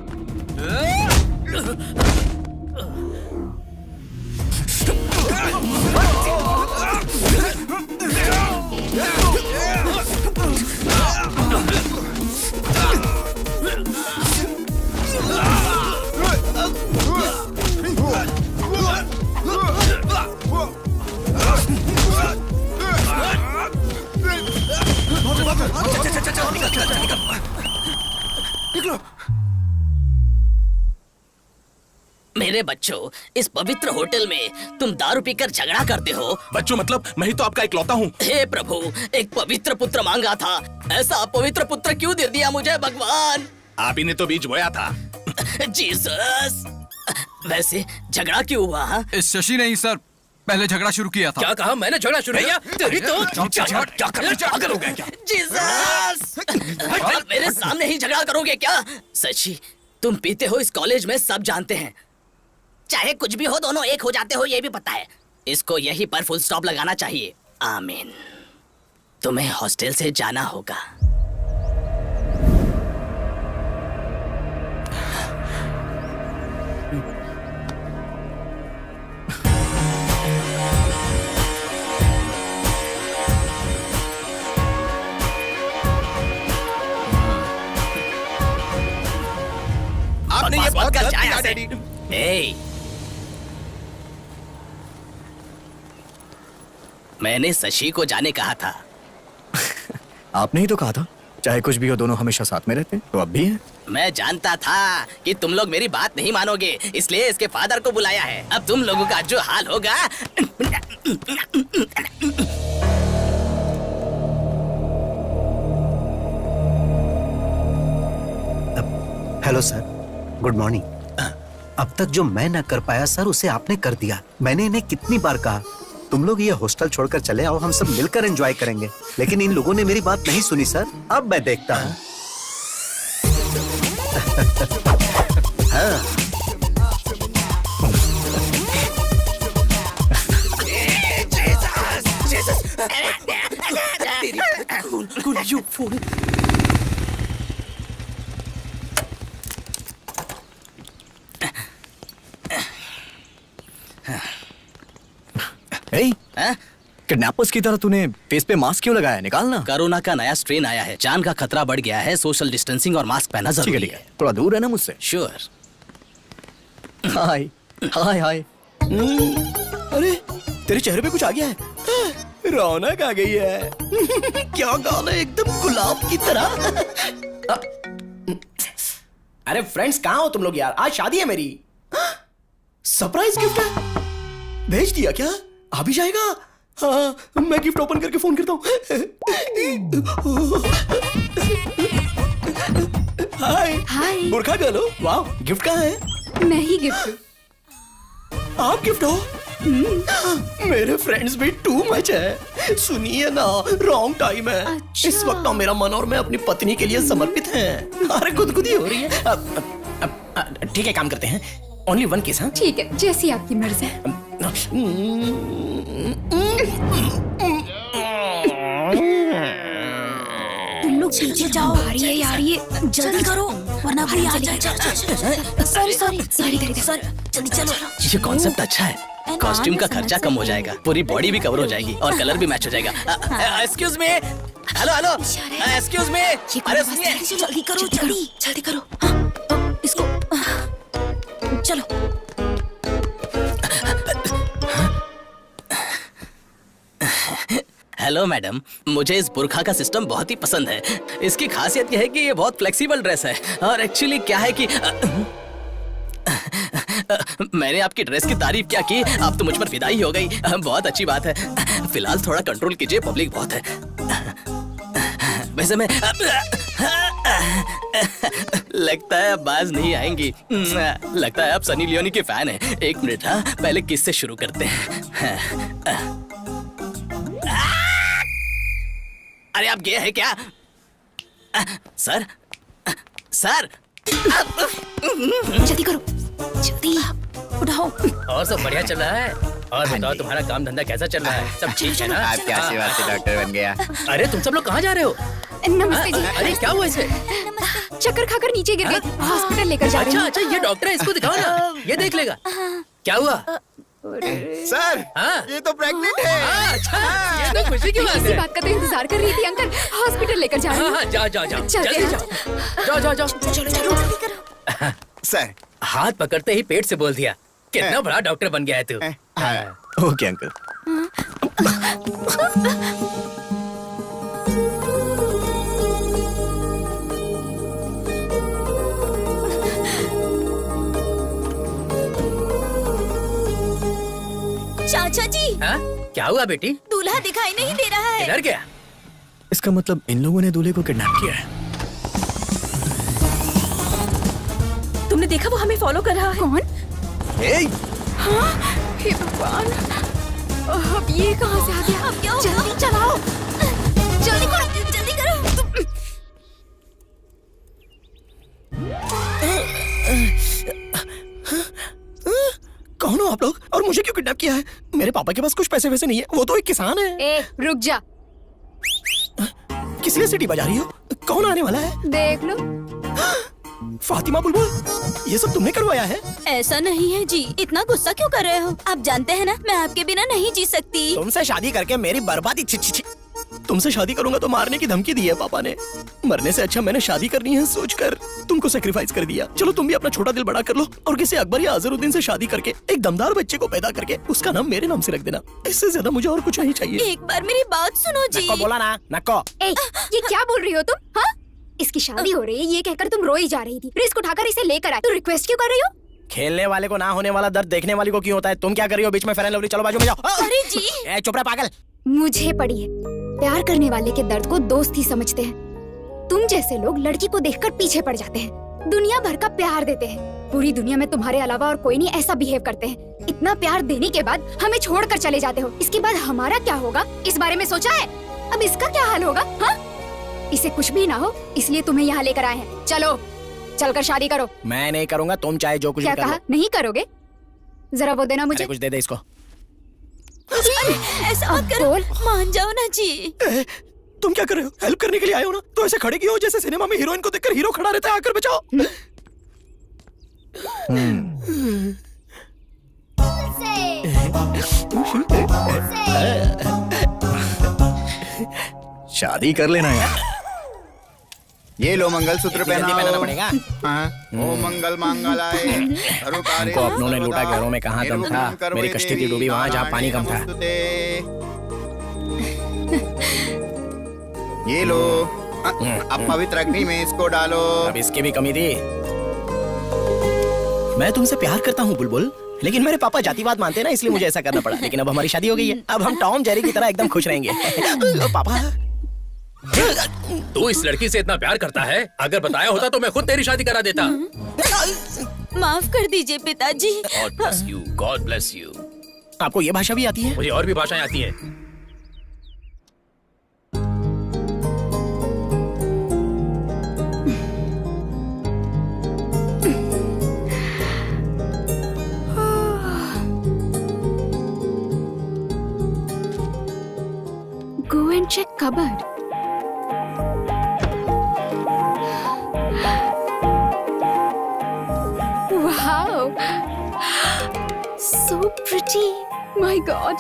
मेरे बच्चों, इस पवित्र होटल में तुम दारू पीकर झगड़ा करते हो। बच्चों मतलब मैं ही तो आपका इकलौता हूँ। हे प्रभु, एक पवित्र पुत्र मांगा था, ऐसा अपवित्र पुत्र क्यों दे दिया मुझे भगवान? आप ही ने तो बीज बोया था। जीसस, वैसे झगड़ा क्यों हुआ? हाँ? इस शशि ने ही सर पहले झगड़ा शुरू किया था। क्या कहा? मैंने झगड़ा शुरू किया? तेरी तो पागल हो गया क्या? जीसस, मेरे सामने ही झगड़ा करोगे क्या? शशि, तुम पीते हो इस कॉलेज में सब जानते हैं। चाहे कुछ भी हो, दोनों एक हो जाते हो, ये भी पता है। इसको यहीं पर फुल स्टॉप लगाना चाहिए। आमीन। तुम्हें हॉस्टल से जाना होगा। आपने ये बात गलत किया डैडी। ए, मैंने शशि को जाने कहा था। आपने ही तो कहा था चाहे कुछ भी हो दोनों हमेशा साथ में रहते हैं, तो अब भी हैं। मैं जानता था कि तुम लोग मेरी बात नहीं मानोगे, इसलिए इसके फादर को बुलाया है। अब तुम लोगों का जो हाल होगा। Hello sir, good morning. अब तक जो मैं ना कर पाया सर, उसे आपने कर दिया। मैंने इन्हें कितनी बार कहा तुम लोग ये हॉस्टल छोड़कर चले आओ, हम सब मिलकर एंजॉय करेंगे, लेकिन इन लोगों ने मेरी बात नहीं सुनी सर। अब मैं देखता हूँ। हाँ। किडनैपर्स की तरह तूने फेस पे मास्क क्यों लगाया? निकालना। कोरोना का नया स्ट्रेन आया है, जान का खतरा बढ़ गया है, सोशल डिस्टेंसिंग और मास्क पहनना जरूरी है। थोड़ा दूर है ना मुझसे। श्योर। हाय हाय हाय। अरे तेरे चेहरे पे कुछ आ गया है। रौनक आ गई है। क्या गाना, एकदम गुलाब की तरह। अरे फ्रेंड्स, कहाँ हो तुम लोग यार? आज शादी है मेरी। सरप्राइज गिफ्ट है। भेज दिया क्या? आ भी जाएगा? हाँ, मैं गिफ्ट ओपन करके फोन करता हूँ। हाय हाय। बुरखा गर्ल हो? वाह, गिफ्ट कहाँ है? मैं ही गिफ्ट। आप गिफ्ट हो? मेरे फ्रेंड्स भी टू मच है। सुनिए ना, रॉन्ग टाइम है। अच्छा। इस वक्त तो मेरा मन और मैं अपनी पत्नी के लिए समर्पित हैं। अरे गुदगुदी हो रही है। ठीक है, काम करते हैं। Only one case. हाँ ठीक है, जैसी आपकी मर्जी है। तुम लोग पीछे जाओ। भारी है यार ये, जल्दी करो वरना भाई आ जाएगा। सॉरी सॉरी सॉरी सॉरी, जल्दी चलो। ये कॉन्सेप्ट अच्छा है। कॉस्ट्यूम का खर्चा कम हो जाएगा, पूरी बॉडी भी कवर हो जाएगी और कलर भी मैच हो जाएगा। Excuse me, hello hello, excuse me. अरे सुनिए, जल्दी करो, जल्दी जल्दी करो। हाँ, इसको चलो। हेलो मैडम, मुझे इस बुरखा का सिस्टम बहुत ही पसंद है। इसकी खासियत यह है कि ये बहुत फ्लेक्सिबल ड्रेस है और एक्चुअली क्या है कि मैंने आपकी ड्रेस की तारीफ क्या की, आप तो मुझ पर फिदा ही हो गई। बहुत अच्छी बात है। फिलहाल थोड़ा कंट्रोल कीजिए, पब्लिक बहुत है। वैसे मैं लगता है अब बाज नहीं आएंगी। लगता है आप सनी लियोनी के फैन हैं। एक मिनट, हाँ पहले किस से शुरू करते हैं। अरे आप गे हैं क्या? सर सर, जल्दी करो, जल्दी उठाओ। और सब बढ़िया चल रहा है? और बताओ तुम्हारा काम धंधा कैसा चल रहा है? सब ठीक है ना? आपके आशीर्वाद से डॉक्टर बन गया। अरे तुम सब लोग कहाँ जा रहे हो? नमस्ते जी। अरे क्या हुआ इसे? चक्कर खाकर नीचे गिर गए, हॉस्पिटल लेकर जा रहे अच्छा हैं। अच्छा, ये डॉक्टर है, इसको दिखाओ ना, ये देख लेगा। क्या हुआ? सर, हाँ? ये तो प्रेग्नेंट है। हाँ, अच्छा, ये तो खुशी की बात इसी है। बात का तो इंतजार कर रही थी अंकल। हॉस्पिटल लेकर जा रहे हाँ हैं। हाँ, जाओ जाओ जाओ, चलते जल्दी हैं। जाओ, जाओ जाओ जाओ। चलो चलो जल्दी करो। सर, हाथ पकड़ते ही पेट से बोल दिया। कितना बड़ा डॉक्टर बन गया है तू। हाँ। Okay uncle. चाचा जी, हाँ? क्या हुआ बेटी? दूल्हा दिखाई नहीं दे रहा है। इधर क्या? इसका मतलब इन लोगों ने दूल्हे को किडनैप किया है। तुमने देखा वो हमें फॉलो कर रहा है? कौन? हाँ, हे भगवान, अब ये कहाँ से आ गया? अब क्या? जल्दी चलाओ, जल्दी करो, जल्दी करो। कौन हो आप लोग और मुझे क्यों किडनैप किया है? मेरे पापा के पास कुछ पैसे वैसे नहीं है, वो तो एक किसान है। ए, रुक जा। किस लिए सीटी बजा रही हो? कौन आने वाला है? देख लो। फातिमा बुलबुल, ये सब तुमने करवाया है? ऐसा नहीं है जी, इतना गुस्सा क्यों कर रहे हो? आप जानते हैं ना मैं आपके बिना नहीं जी सकती। तुमसे शादी करके मेरी बर्बादी। तुमसे शादी करूंगा तो मारने की धमकी दी है पापा ने। मरने से अच्छा मैंने शादी करनी है सोचकर तुमको सेक्रीफाइस कर दिया। चलो तुम भी अपना छोटा दिल बड़ा कर लो और किसी अकबर या अजहरुद्दीन से शादी करके एक दमदार बच्चे को पैदा करके उसका नाम मेरे नाम से रख देना। इससे ज्यादा मुझे और कुछ नहीं चाहिए। एक बार मेरी बात सुनो जी। नक्को बोला ना, नक्को। ए, ये क्या बोल रही हो तुम? हाँ, इसकी शादी हो रही है ये कहकर तुम रोई जा रही थी, रिस्क उठाकर इसे लेकर आए तो रिक्वेस्ट क्यों कर रही हो? खेलने वाले को ना होने वाला दर्द देखने वाली को क्यों होता है? तुम क्या कर रही हो बीच में? फेयर एंड लवली, चलो बाजू में जाओ। अरे जी, चुप रहे पागल। मुझे पड़ी है, प्यार करने वाले के दर्द को दोस्त ही समझते हैं। तुम जैसे लोग लड़की को देखकर पीछे पड़ जाते हैं, दुनिया भर का प्यार देते हैं। पूरी दुनिया में तुम्हारे अलावा और कोई नहीं ऐसा बिहेव करते हैं। इतना प्यार देने के बाद हमें छोड़कर चले जाते हो। इसके बाद हमारा क्या होगा इस बारे में सोचा है? अब इसका क्या हाल होगा? हाँ, इसे कुछ भी ना हो इसलिए तुम्हें यहाँ लेकर आए हैं। चलो चलकर शादी करो। मैं नहीं करूंगा, तुम चाहे जो कुछ क्या भी कर लो। कहा? नहीं करोगे? जरा वो देना मुझे। कुछ दे दे इसको। ऐसा मत करो, मान जाओ ना जी। तुम क्या कर रहे हो? हेल्प करने के लिए आए हो ना, तो ऐसे खड़े क्यों हो जैसे सिनेमा में हीरोइन को देखकर हीरो खड़ा रहता है? आकर बचाओ। शादी कर लेना यार। ये लो मंगलसूत्र पहनाना पड़ेगा। ओ मंगल मांगलाय हमको अपनों ने लूटा, घरों में कहाँ दम था। मेरी कश्ती थी डूबी वहाँ जहाँ पानी कम था। ये लो, अब पवित्र अग्नि में इसको डालो। अब इसकी भी कमी थी। मैं तुमसे प्यार करता हूँ बुलबुल, लेकिन मेरे पापा जातिवाद मानते हैं ना, इसलिए मुझे ऐसा करना पड़ा। लेकिन अब हमारी शादी हो गई है, अब हम टॉम जेरी की तरह एकदम खुश रहेंगे। पापा, तू इस लड़की से इतना प्यार करता है, अगर बताया होता तो मैं खुद तेरी शादी करा देता। माफ कर दीजिए पिताजी। God bless you, God bless you। आपको ये भाषा भी आती है? मुझे और भी भाषाएं आती हैं। Go and check cupboard. Wow, so pretty. My God.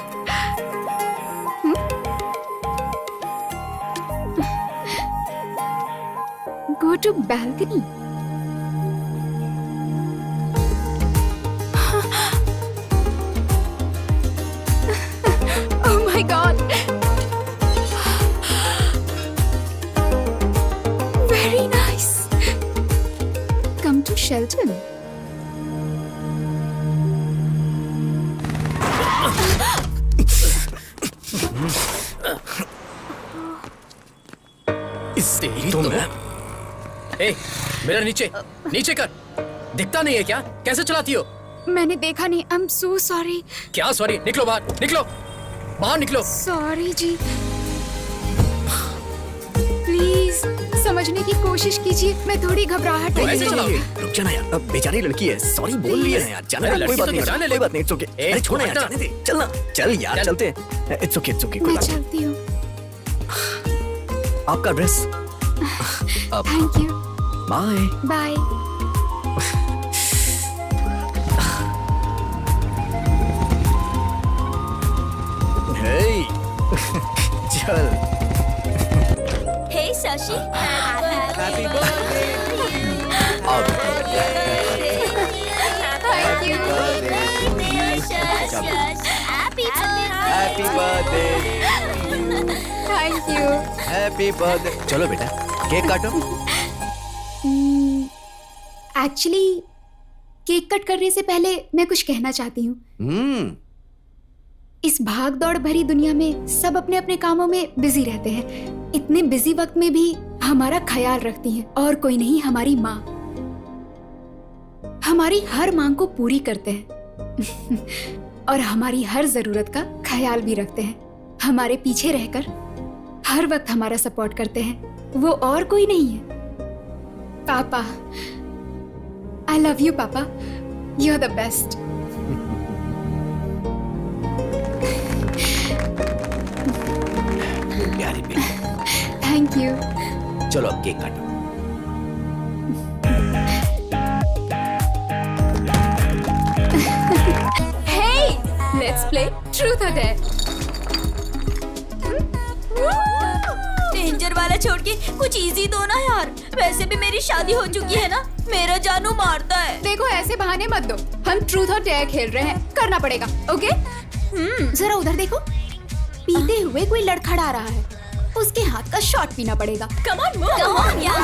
Go to balcony. Oh my God. Very nice. Come to Shelton. ए, मेरा नीचे नीचे कर। दिखता नहीं है क्या? कैसे चलाती हो? मैंने देखा नहीं। I'm so sorry. क्या सॉरी? निकलो बाहर, निकलो बाहर, निकलो। Sorry ji. Please समझने की कोशिश कीजिए, मैं थोड़ी घबराहट तो रही ऐसे हूँ। चलाओगी? रुक जाना यार, अब बेचारी लड़की है, सॉरी बोल लिया है यार। जाने दे, कोई बात नहीं, कोई बात नहीं, इट्स ओके। अरे छोड़ यार, जाने दे, चलना, चल यार, चलते हैं। इट्स ओके, कोई मैं बात नहीं। चलती हूँ। आपका dress. Thank you. Bye. Bye. Hey, चल। Hey Shashi, happy Thank you. Happy birthday, Thank you. Happy birthday. चलो बेटा, केक काटो। एक्चुअली केक कट करने से पहले मैं कुछ कहना चाहती हूँ। इस भाग दौड़ भरी दुनिया में सब अपने अपने कामों में बिजी रहते हैं। इतने बिजी वक्त में भी हमारा ख्याल रखती हैं और कोई नहीं, हमारी माँ। हमारी हर मांग को पूरी करते हैं और हमारी हर जरूरत का ख्याल भी रखते हैं। हमारे पीछे रहकर हर वक्त हमारा सपोर्ट करते हैं। वो और कोई नहीं है। पापा, आई लव यू पापा, यू आर द बेस्ट। प्यारी बेटी, थैंक यू। चलो अब केक काटो। Hey, let's play truth or dare. Danger वाला छोड़ के कुछ इजी दो ना यार। वैसे भी मेरी शादी हो चुकी है ना, मेरा जानू मारता है। देखो ऐसे बहाने मत दो, हम ट्रूथ और डेयर खेल रहे हैं, करना पड़ेगा। ओके? जरा उधर देखो, पीते हुए कोई लड़खड़ा रहा है, उसके हाथ का शॉट पीना पड़ेगा। Come on move, come on यार।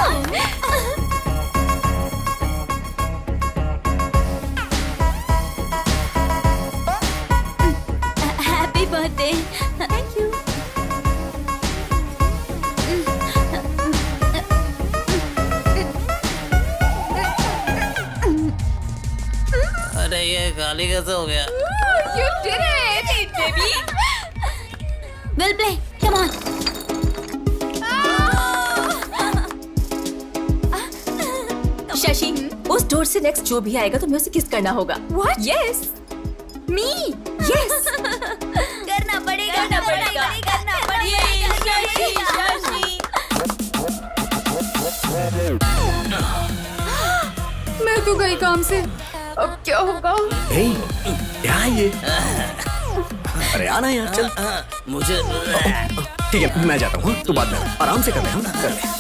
Happy birthday. Thank you. अरे ये गाली कैसे हो गया? You did it, baby. We'll play. Come on. Shashi, उस डोर से नेक्स्ट जो भी आएगा तुम्हें उसे किस करना होगा। What? Yes. Me? Yes. करना पड़ेगा, करना पड़ेगा, करना पड़ेगा। शशि, मैं तो गई काम से, अब क्या होगा? ए, क्या है ये? अरे आना यार, चल। मुझे ठीक है, मैं जाता हूँ। तू बात कर, आराम से कर ले, हम कर ले।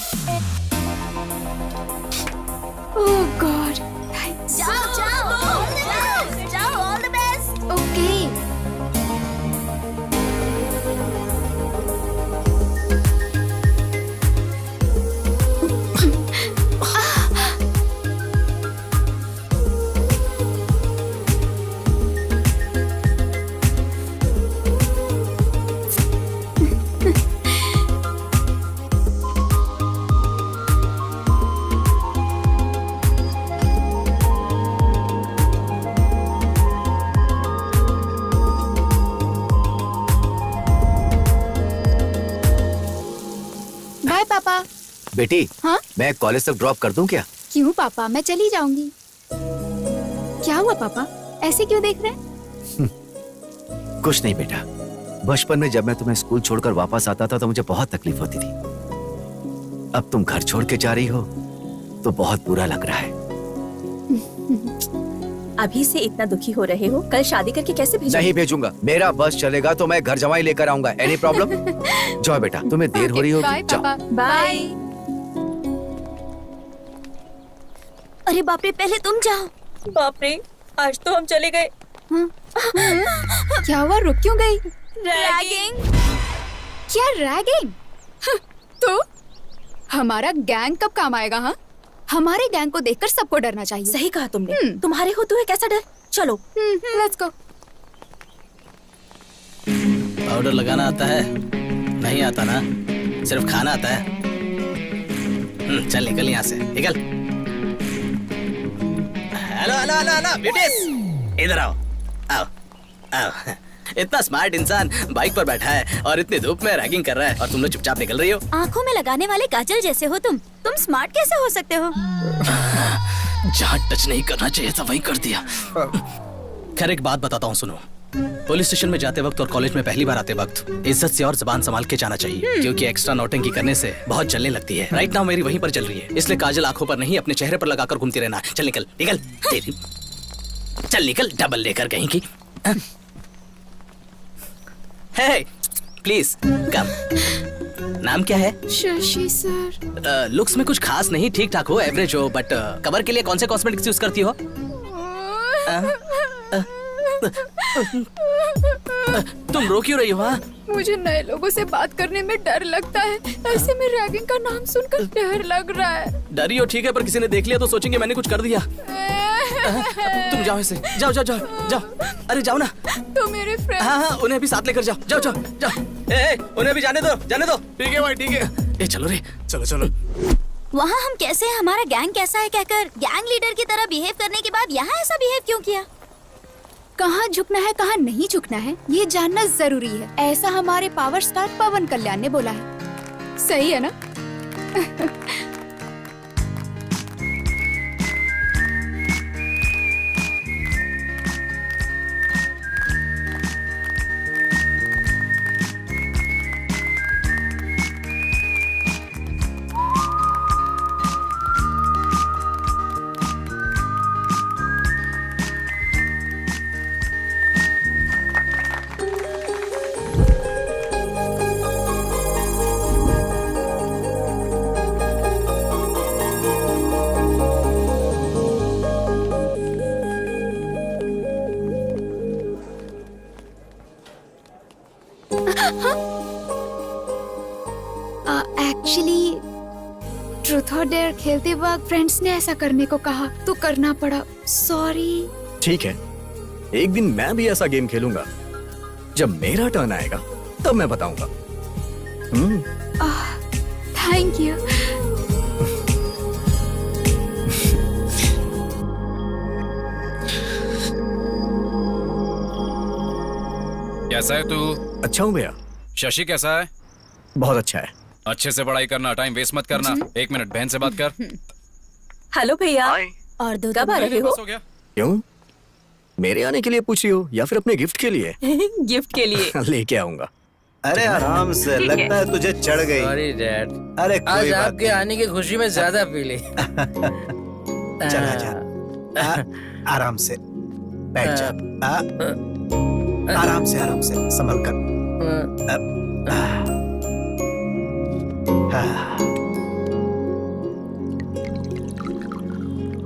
Oh God. Thanks. जाओ, जाओ, जाओ, all the best. Okay. Bye पापा। बेटी, हाँ? मैं कॉलेज तक ड्रॉप कर दूं क्या? क्यों पापा, मैं चली जाऊंगी। क्या हुआ पापा, ऐसे क्यों देख रहे हैं? कुछ नहीं बेटा, बचपन में जब मैं तुम्हें स्कूल छोड़कर वापस आता था तो मुझे बहुत तकलीफ होती थी। अब तुम घर छोड़ के जा रही हो तो बहुत बुरा लग रहा है। अभी से इतना दुखी हो रहे हो, कल शादी करके कैसे भेजोगे? नहीं भेजूंगा, मेरा बस चलेगा तो मैं घर जमाई लेकर आऊंगा। Any problem? जाओ बेटा, तुम्हें देर हो रही होगी, बाय जाओ। पापा। बाय। अरे बाप रे, पहले तुम जाओ। बाप रे, आज तो हम चले गए। क्या हुआ, रुक क्यों गई? रैगिंग। क्या रैगिंग? तो हमारा गैंग कब काम आएगा? हाँ, हमारे गैंग को देखकर सबको डरना चाहिए। सही कहा तुमने। तुम्हारे होते हुए कैसा डर? चलो। Let's go. पाउडर लगाना आता है? नहीं आता ना, सिर्फ खाना आता है। चल निकल यहाँ से, निकल। Hello hello hello hello beauties, इधर आओ, आओ आओ। इतना स्मार्ट इंसान बाइक पर बैठा है और इतनी धूप में रैगिंग कर रहा है और तुम लोग चुपचाप निकल रही हो। आंखों में लगाने वाले काजल जैसे हो तुम स्मार्ट कैसे हो सकते हो? जहाँ टच नहीं करना चाहिए था वहीं कर दिया। खैर एक बात बताता हूँ, सुनो। पुलिस स्टेशन में जाते वक्त और कॉलेज में पहली बार आते वक्त इज्जत से और जुबान संभाल के जाना चाहिए, क्योंकि एक्स्ट्रा नौटंकी करने से बहुत जलने लगती है। राइट नाउ मेरी वहीं पर चल रही है, इसलिए काजल आंखों पर नहीं अपने चेहरे पर लगाकर घूमती रहना। चल निकल निकल, तेरी चल निकल, डबल लेकर कहीं की। हे प्लीज कम। नाम क्या है? शशि सर। लुक्स में कुछ खास नहीं, ठीक ठाक हो, एवरेज हो, बट कवर के लिए कौन से कॉस्मेटिक्स यूज करती हो? तुम रो क्यों रही हो? हाँ, मुझे नए लोगों से बात करने में डर लगता है। ऐसे में रैगिंग का नाम सुनकर डर लग रहा है। डरी हो ठीक है, पर किसी ने देख लिया तो सोचेंगे मैंने कुछ कर दिया। तुम जाओ ऐसे, जाओ जाओ जाओ जाओ। अरे जाओ ना। तो मेरे फ्रेंड। हाँ हाँ, उन्हें भी साथ लेकर जाओ, जाओ जाओ जाओ। ए, उन्हें भी जाने दो, जाने दो। ठीक है भाई, ठीक है। ए चलो रे, चलो चलो। वहाँ हम कैसे हैं, हमारा गैंग कैसा है कहकर गैंग लीडर की तरह बिहेव करने के बाद यहाँ ऐसा बिहेव क्यों किया? कहाँ झुकना है कहाँ नहीं झुकना है ये जानना जरूरी है, ऐसा हमारे पावर स्टार पवन कल्याण ने बोला है। सही है ना? एक्चुअली ट्रूथ और डेयर खेलते वक्त फ्रेंड्स ने ऐसा करने को कहा तो करना पड़ा, सॉरी। ठीक है, एक दिन मैं भी ऐसा गेम खेलूंगा। जब मेरा टर्न आएगा तब मैं बताऊंगा। Thank you. कैसा है तू? अच्छा हूँ भैया। शशि कैसा है? बहुत अच्छा है। अच्छे से पढ़ाई करना, टाइम वेस्ट मत करना। 1 मिनट बहन से बात कर। हेलो भैया, और दो कब आ रहे हो? बस हो गया। क्यों? मेरे आने के लिए पूछ रही हो या फिर अपने गिफ्ट के लिए? गिफ्ट के लिए। लेके आऊंगा। अरे आराम से, लगता है तुझे चढ़ गई। सॉरी डैड, अरे आज कोई बात आपके आने की खुशी में ज्यादा पी ली। नहीं। चला जा। आराम से बैठ जा। आराम से संभल कर।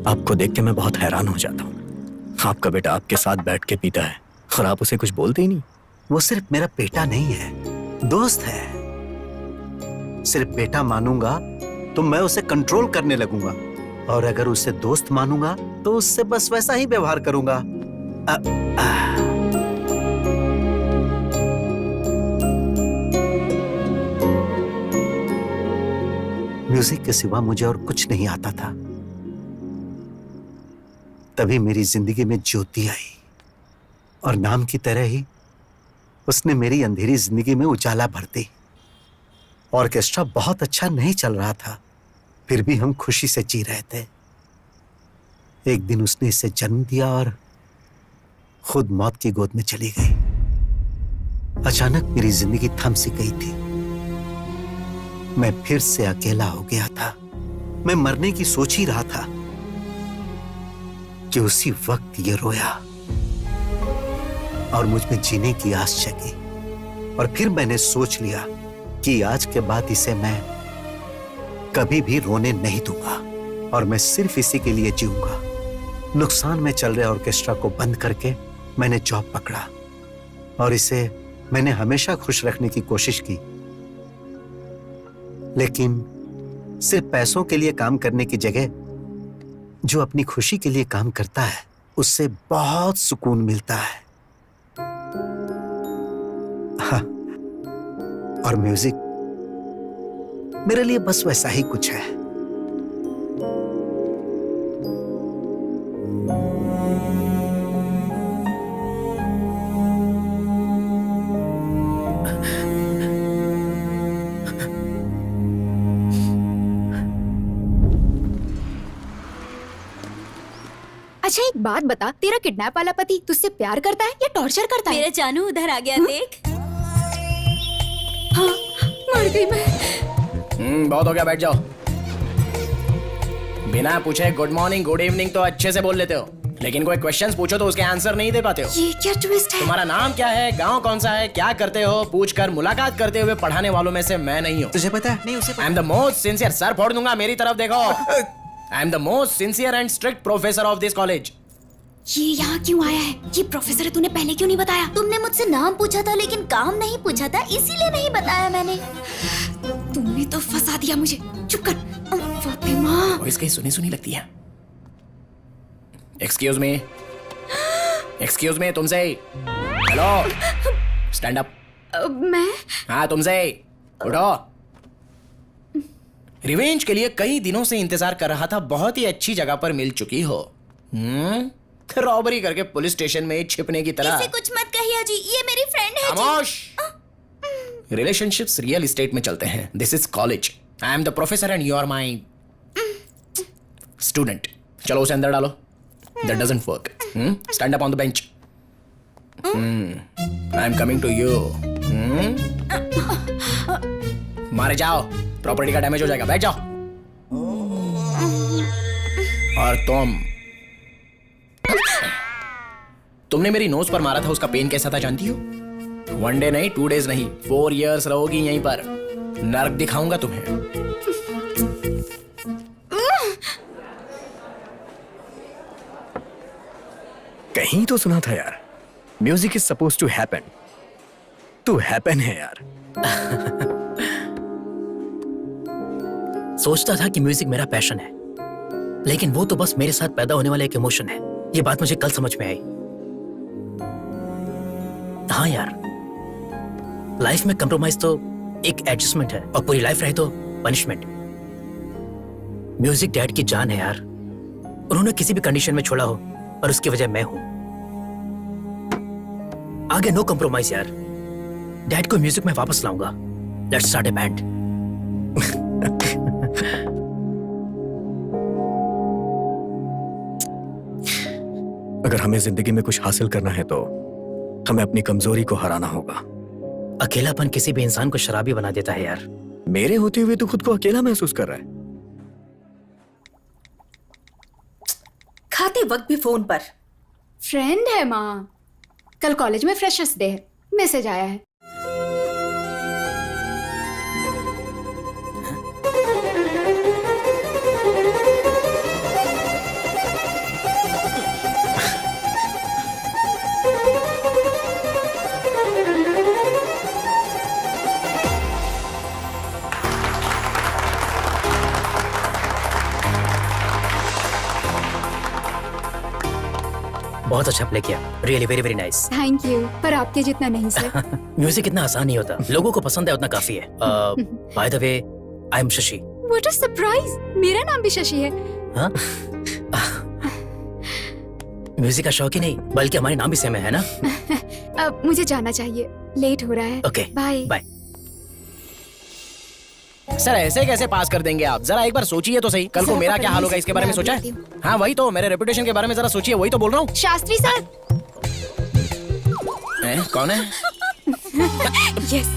आपको देख के मैं बहुत हैरान हो जाता हूँ। आपका बेटा आपके साथ बैठ के पीता है और आप उसे कुछ बोलते ही नहीं। वो सिर्फ मेरा बेटा नहीं है, दोस्त है। सिर्फ बेटा मानूंगा तो मैं उसे कंट्रोल करने लगूंगा, और अगर उसे दोस्त मानूंगा तो उससे बस वैसा ही व्यवहार करूंगा। म्यूजिक के सिवा मुझे और कुछ नहीं आता था। तभी मेरी जिंदगी में ज्योति आई, और नाम की तरह ही उसने मेरी अंधेरी जिंदगी में उजाला भर दी। ऑर्केस्ट्रा बहुत अच्छा नहीं चल रहा था, फिर भी हम खुशी से जी रहे थे। एक दिन उसने इसे जन्म दिया और खुद मौत की गोद में चली गई। अचानक मेरी जिंदगी थम सी गई थी। मैं फिर से अकेला हो गया था। मैं मरने की सोच ही रहा था कि उसी वक्त ये रोया और मुझ में जीने की आस जगी। और फिर मैंने सोच लिया कि आज के बाद इसे मैं कभी भी रोने नहीं दूंगा, और मैं सिर्फ इसी के लिए जीऊंगा। नुकसान में चल रहे ऑर्केस्ट्रा को बंद करके मैंने जॉब पकड़ा, और इसे मैंने हमेशा खुश रखने की कोशिश की। लेकिन सिर्फ पैसों के लिए काम करने की जगह जो अपनी खुशी के लिए काम करता है उससे बहुत सुकून मिलता है। हाँ, और म्यूजिक मेरे लिए बस वैसा ही कुछ है। अच्छा एक बात बता, तेरा किडनैप वाला पति तुझसे प्यार करता है या टॉर्चर करता है? मेरा जानू उधर आ गया, देख। हाँ, मर गई मैं। बहुत हो गया, बैठ जाओ। बिना पूछे गुड मॉर्निंग गुड इवनिंग तो अच्छे से बोल लेते हो, लेकिन कोई क्वेश्चंस पूछो तो उसके आंसर नहीं दे पाते हो। ये क्या ट्विस्ट है? तुम्हारा नाम क्या है, गांव कौन सा है, क्या करते हो, पूछकर मुलाकात करते हुए पढ़ाने वालों में से मैं नहीं हूँ। तुझे पता है? नहीं, उसे आई am the most sincere, sir फोड़ दूंगा, मेरी तरफ देखो। आई am the most sincere and strict professor of this college. ये यहाँ क्यों आया है? ये प्रोफेसर है, तूने पहले क्यों नहीं बताया? तुमने मुझसे नाम पूछा था लेकिन काम नहीं पूछा था, इसीलिए नहीं बताया मैंने। तुमने तो फंसा दिया मुझे। चुप कर फातिमा। वॉइस कहीं सुनी सुनी लगती है। एक्सक्यूज मी तुमसे। Hello, stand up. मैं? हाँ तुमसे, उठो। रिवेंज के लिए कई दिनों से इंतजार कर रहा था, बहुत ही अच्छी जगह पर मिल चुकी हो। रॉबरी करके पुलिस स्टेशन में छिपने की तरह। इसे कुछ मत कहिए जी, ये मेरी फ्रेंड है जी। खामोश। रिलेशनशिप्स रियल एस्टेट में चलते हैं। This is college. I am the professor and you are my student. चलो उसे अंदर डालो। That doesn't work. Stand up on the bench. I am coming to you. मारे जाओ, प्रॉपर्टी का डैमेज हो जाएगा। बैठ जाओ। और तुमने मेरी नोज पर मारा था, उसका पेन कैसा था जानती हो? 1 डे नहीं, 2 डेज नहीं, 4 years रहोगी यहीं पर। नर्क दिखाऊंगा तुम्हें। कहीं तो सुना था यार, music is suppose to happen. To happen है यार। सोचता था कि म्यूजिक मेरा पैशन है, लेकिन वो तो बस मेरे साथ पैदा होने वाला एक इमोशन है। ये बात मुझे कल समझ में आई। हाँ यार, लाइफ में कंप्रोमाइज तो एक एडजस्टमेंट है, और पूरी लाइफ रहे तो पनिशमेंट। म्यूजिक डैड की जान है यार। उन्होंने किसी भी कंडीशन में छोड़ा हो, और उसकी वजह मैं हूं। आगे नो कंप्रोमाइज यार। डैड को म्यूजिक में वापस लाऊंगा। Let's start A band. अगर हमें जिंदगी में कुछ हासिल करना है तो हमें अपनी कमजोरी को हराना होगा। अकेलापन किसी भी इंसान को शराबी बना देता है यार। मेरे होते हुए तो खुद को अकेला महसूस कर रहा है। खाते वक्त भी फोन पर। फ्रेंड है माँ। कल कॉलेज में फ्रेशर्स डे है, मैसेज आया है। बहुत अच्छा प्ले किया। Really very very nice. Thank you, पर आपके जितना नहीं सर। म्यूजिक इतना आसान नहीं होता। लोगों को पसंद है उतना काफी है। By the way, I am Shashi. What a surprise, मेरा नाम भी शशि है। हाँ? म्यूजिक का शौक ही नहीं, बल्कि हमारे नाम भी सेम है ना? अब मुझे जाना चाहिए, लेट हो रहा है। Okay, bye bye. सर ऐसे कैसे पास कर देंगे आप? जरा एक बार सोचिए तो सही। कल को मेरा क्या हाल होगा इसके बारे में सोचा है? हाँ वही तो, मेरे रेपुटेशन के बारे में जरा सोचिए। वही तो बोल रहा हूँ। शास्त्री सर। कौन है? यस।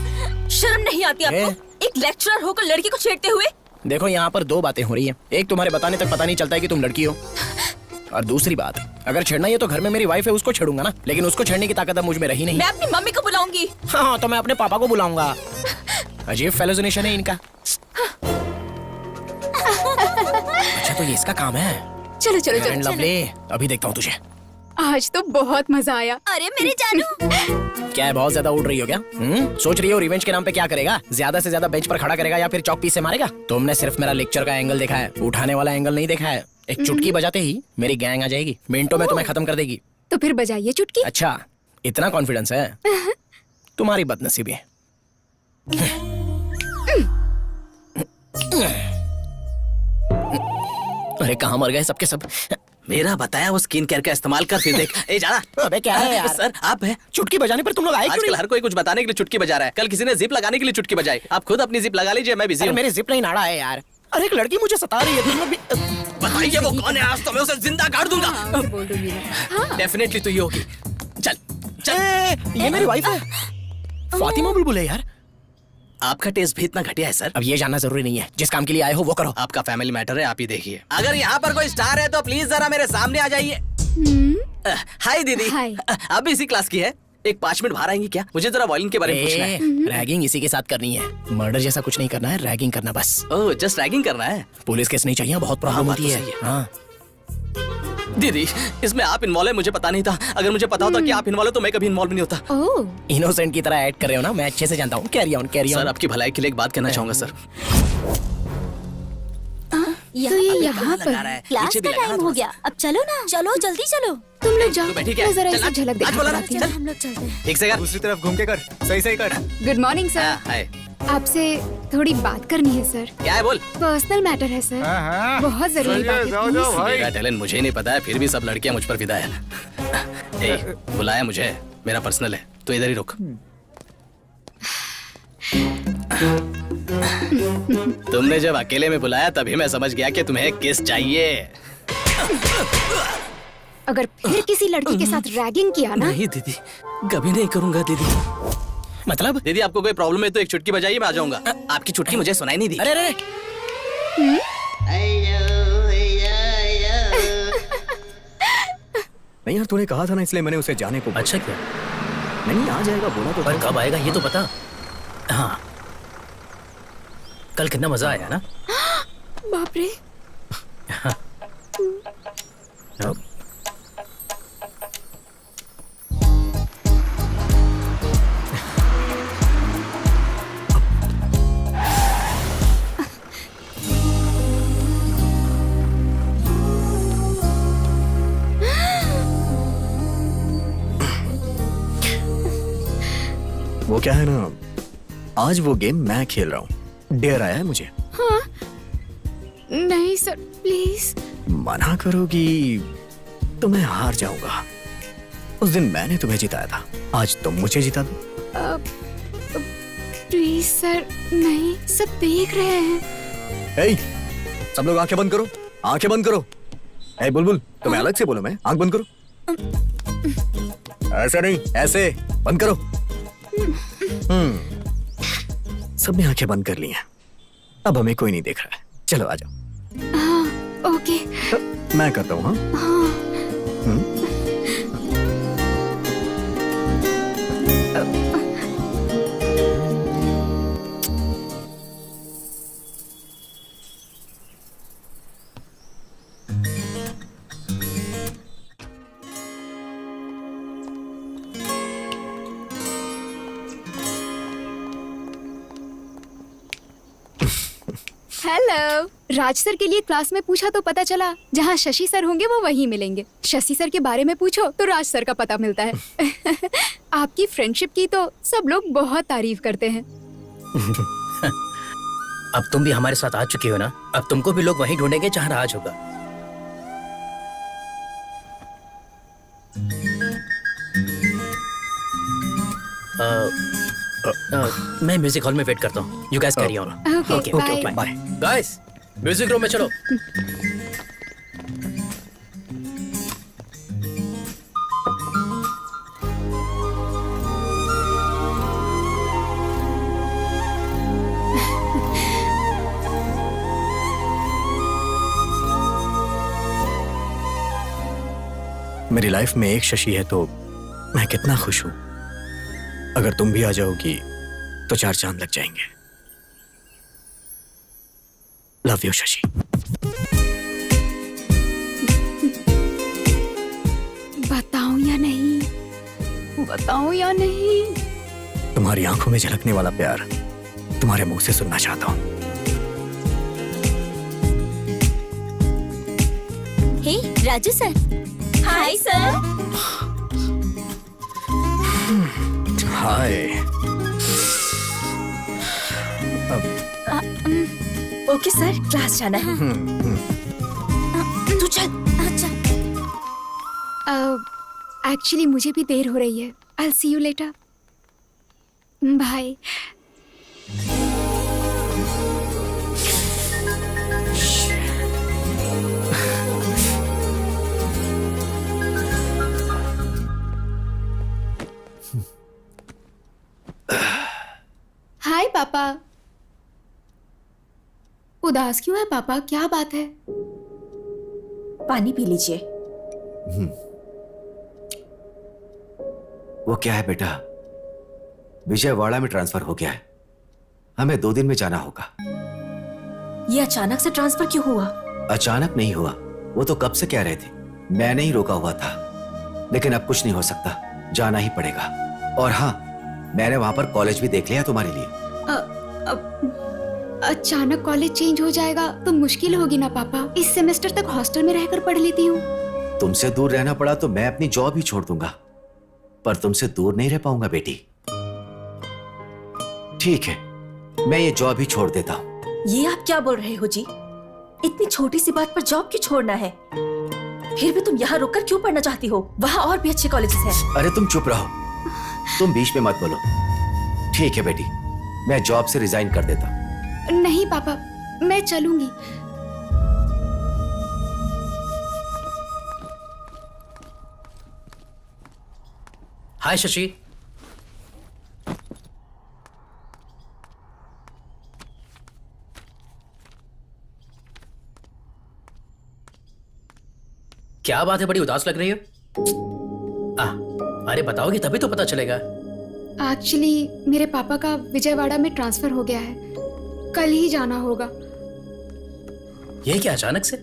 शर्म नहीं आती आपको? एक लेक्चरर होकर लड़की को छेड़ते हुए। देखो यहाँ पर 2 बातें हो रही हैं। एक, तुम्हारे बताने तक पता नहीं चलता है कि तुम लड़की हो, और दूसरी बात, अगर छेड़ना ही है तो घर में मेरी वाइफ है, उसको छेड़ूंगा ना। लेकिन उसको छेड़ने की ताकत अब मुझ में रही नहीं। मैं अपनी मम्मी को बुलाऊंगी। हाँ तो मैं अपने पापा को बुलाऊंगा। अजीब फेलोजिनेशन है इनका। अच्छा तो ये इसका काम है। चलो चलो चलो, लवली, अभी देखता हूँ तुझे। आज तो बहुत मजा आया। अरे मेरे जानू। क्या है, बहुत ज्यादा उड़ रही हो क्या? सोच रही हो रिवेंज के नाम पे क्या करेगा? ज्यादा से ज्यादा बेंच पर खड़ा करेगा या फिर चौक पीस से मारेगा? तुमने सिर्फ मेरा लेक्चर का एंगल देखा है, उठाने वाला एंगल नहीं देखा है। एक चुटकी बजाते ही मेरी गैंग आ जाएगी, मिनटों में तुम्हें खत्म कर देगी। तो फिर बजाइए चुटकी। अच्छा, इतना कॉन्फिडेंस है? तुम्हारी बदनसीबी है। अरे कहाँ मर गए सबके सब? मेरा बताया वो स्किन केयर का इस्तेमाल कर, फिर देख। ए जाना। अबे क्या है यार? सर आप है। चुटकी बजाने पर तुम लोग आए क्यों आजकल नहीं? हर कोई कुछ बताने के लिए चुटकी बजा रहा है। कल किसी ने जिप लगाने के लिए चुटकी बजाई। आप खुद अपनी जिप लगा लीजिए, मैं बिजी हूँ। मेरे जिप नहीं नाड़ा है यार। अरे एक लड़की मुझे सता रही है, तुम लोग भी। बताइए वो कौन है? आज तो मैं उसे जिंदा गाड़ दूंगा। बोल दूंगी मैं। डेफिनेटली तो ये होगी। चल चल। ये मेरी वाइफ है, फातिमा बुलबुल है यार। आपका टेस्ट भी इतना घटिया है सर? अब ये जानना जरूरी नहीं है। जिस काम के लिए आए हो वो करो। आपका फैमिली मैटर है, आप ही देखिए। अगर यहाँ पर कोई स्टार है तो प्लीज जरा मेरे सामने आ जाइए। हाय दीदी। हाय। आप भी इसी क्लास की है? एक 5 मिनट बाहर आएंगी क्या? मुझे जरा वॉयलिन के बारे में पूछना है। रैगिंग इसी के साथ करनी है। मर्डर जैसा कुछ नहीं करना है, रैगिंग करना बस। ओह, जस्ट रैगिंग करना है? पुलिस केस नहीं चाहिए, बहुत प्रॉब्लम होती है। हाँ दीदी, इसमें आप इन्वॉल्व है मुझे पता नहीं था। अगर मुझे पता होता कि आप इन्वॉल्व है तो मैं कभी इन्वॉल्व नहीं होता। ओह, इनोसेंट की तरह ऐड कर रहे हो ना, मैं अच्छे से जानता हूँ। Carry on carry on. Sir आपकी भलाई के लिए एक बात कहना चाहूंगा सर। तो ये अबे, यहाँ कहाँ पर लगा रहा है? क्लास पीछे भी का लगा टाइम रहा हो था। गया। अब चलो ना, चलो जल्दी चलो। तुम लोग जाओ, तू बैठी क्या? मैं जरा चल, ऐसे आज- झलक आज देखना बोला ना, चाहती चल। हूँ। हम लोग चलते हैं। ठीक से कर। दूसरी तरफ घूम के कर, सही सही कर। गुड मॉर्निंग सर, हाय आपसे थोड़ी बात करनी है सर। क्या है बोल। पर्सनल मैटर है सर, बहुत जरूरी बात है please। मेरा टैलेंट मुझे ही नहीं पता है, फिर भी सब लड़कियां मुझ पर फिदा है। ए, बुलाया मुझे, मेरा पर्सनल है, तो इधर ही रुक। तुमने जब अकेले में बुलाया तभी मैं समझ गया कि तुम्हें किस चाहिए। अगर फिर किसी लड़की के साथ रैगिंग किया ना, नहीं दीदी, कभी नहीं करूंगा दीदी। मतलब दीदी आपको कोई प्रॉब्लम है तो एक चुटकी बजाइए, मैं आ जाऊंगा। आपकी चुटकी मुझे सुनाई नहीं दी। अरे अरे नहीं यार, तूने कहा था ना, इसलिए मैंने उसे जाने को बोला। अच्छा क्या? नहीं आ जाएगा बोला तो पर था। कब आएगा ये तो बता। हाँ, कल कितना मजा आया ना। बाप रे। वो क्या है ना, आज वो गेम मैं खेल रहा हूँ। डेयर आया है मुझे। हाँ, नहीं सर प्लीज। मना करोगी तो मैं हार जाऊंगा। उस दिन मैंने तुम्हें जिताया था, आज तुम मुझे जिता दो। प्लीज सर, नहीं, सब देख रहे हैं। ए, सब लोग आंखें बंद करो, आंखें बंद करो। ए बुलबुल, तुम्हें अलग से बोलो, मैं आंख बंद करो। ऐसे नहीं, ऐसे बंद करो। सबने आंखें बंद कर ली हैं, अब हमें कोई नहीं देख रहा है। चलो आ जाओ। हाँ, ओके। मैं करता हूँ। हाँ, हेलो। राज सर के लिए क्लास में पूछा तो पता चला जहाँ शशि सर होंगे वो वहीं मिलेंगे। शशि सर के बारे में पूछो तो राज सर का पता मिलता है। आपकी फ्रेंडशिप की तो सब लोग बहुत तारीफ करते हैं। अब तुम भी हमारे साथ आ चुकी हो ना, अब तुमको भी लोग वहीं ढूंढेंगे जहाँ राज होगा। मैं म्यूजिक हॉल में वेट करता हूँ। You guys carry on. Okay, bye. Bye. Guys, music room में चलो। मेरी लाइफ में एक शशि है तो मैं कितना खुश हूं। अगर तुम भी आ जाओगी तो 4 चांद लग जाएंगे। Love you Shashi. बताऊं या नहीं, बताऊं या नहीं? तुम्हारी आंखों में झलकने वाला प्यार तुम्हारे मुंह से सुनना चाहता हूं। Hey Raju sir. Hi sir. Hi. Okay sir, class जाना है। तू चल। अच्छा। एक्चुअली मुझे भी देर हो रही है। I'll see you later. Bye. Hi पापा। उदास क्यों है पापा, क्या बात है? पानी पी लीजिए। वो क्या है बेटा, विजयवाड़ा में ट्रांसफर हो गया है, हमें 2 दिन में जाना होगा। ये अचानक से ट्रांसफर क्यों हुआ? अचानक नहीं हुआ, वो तो कब से कह रहे थे, मैंने ही रोका हुआ था। लेकिन अब कुछ नहीं हो सकता, जाना ही पड़ेगा। और हाँ, मैंने वहां पर कॉलेज भी देख लिया तुम्हारे लिए। अचानक कॉलेज चेंज हो जाएगा तो मुश्किल होगी ना पापा। इस सेमेस्टर तक हॉस्टल में रहकर पढ़ लेती हूँ। तुमसे दूर रहना पड़ा तो मैं अपनी जॉब ही छोड़ दूंगा, पर तुमसे दूर नहीं रह पाऊंगा बेटी। ठीक है, मैं ये जॉब ही छोड़ देता हूँ। ये आप क्या बोल रहे हो जी? इतनी छोटी सी बात पर जॉब क्यों छोड़ना है? फिर भी तुम यहाँ रुककर क्यों पढ़ना चाहती हो? वहाँ और भी अच्छे कॉलेजेस हैं। अरे तुम चुप रहो, तुम बीच में मत बोलो। ठीक है बेटी, मैं जॉब से रिजाइन कर देता हूँ। नहीं पापा, मैं चलूंगी। हाय शशि। क्या बात है, बड़ी उदास लग रही हो? अरे बताओगी तभी तो पता चलेगा। एक्चुअली मेरे पापा का विजयवाड़ा में ट्रांसफर हो गया है, कल ही जाना होगा। ये क्या अचानक से?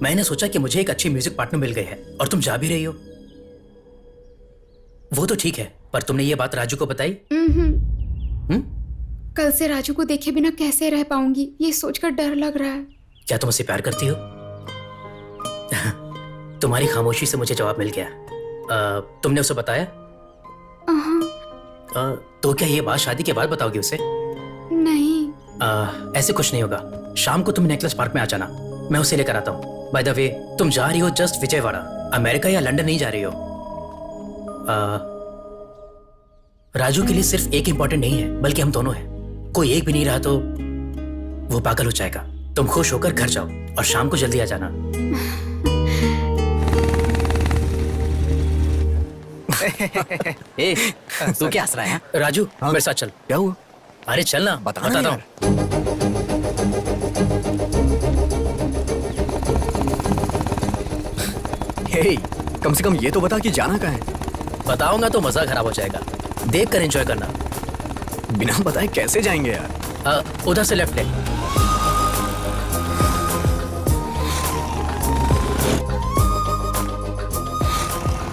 मैंने सोचा कि मुझे एक अच्छी म्यूजिक पार्टनर मिल गई है और तुम जा भी रही हो। वो तो ठीक है, पर तुमने ये बात राजू को बताई? कल से राजू को देखे बिना कैसे रह पाऊंगी, ये सोचकर डर लग रहा है। क्या तुम उससे प्यार करती हो? तुम्हारी खामोशी से मुझे जवाब मिल गया। तुमने उसे बताया? तो क्या ये बात शादी के बाद बताओगी उसे? नहीं। ऐसे कुछ नहीं होगा। शाम को तुम नेकलेस पार्क में आ जाना, मैं उसे लेकर आता हूँ। बाय द वे, तुम जा रही हो जस्ट विजयवाड़ा, अमेरिका या लंदन नहीं जा रही हो। राजू के लिए सिर्फ एक इंपॉर्टेंट नहीं है, बल्कि हम दोनों हैं। कोई एक भी नहीं रहा तो वो पागल हो जाएगा। तुम खुश होकर घर जाओ और शाम को जल्दी आ जाना। तू क्या हंस रहा है? राजू, मेरे साथ चल। क्या हुआ? अरे चल ना, बताता हूँ। हे, कम से कम ये तो बता कि जाना कहाँ है। बताऊंगा तो मजा खराब हो जाएगा। देख कर एंजॉय करना। बिना बताए कैसे जाएंगे यार? उधर से लेफ्ट ले।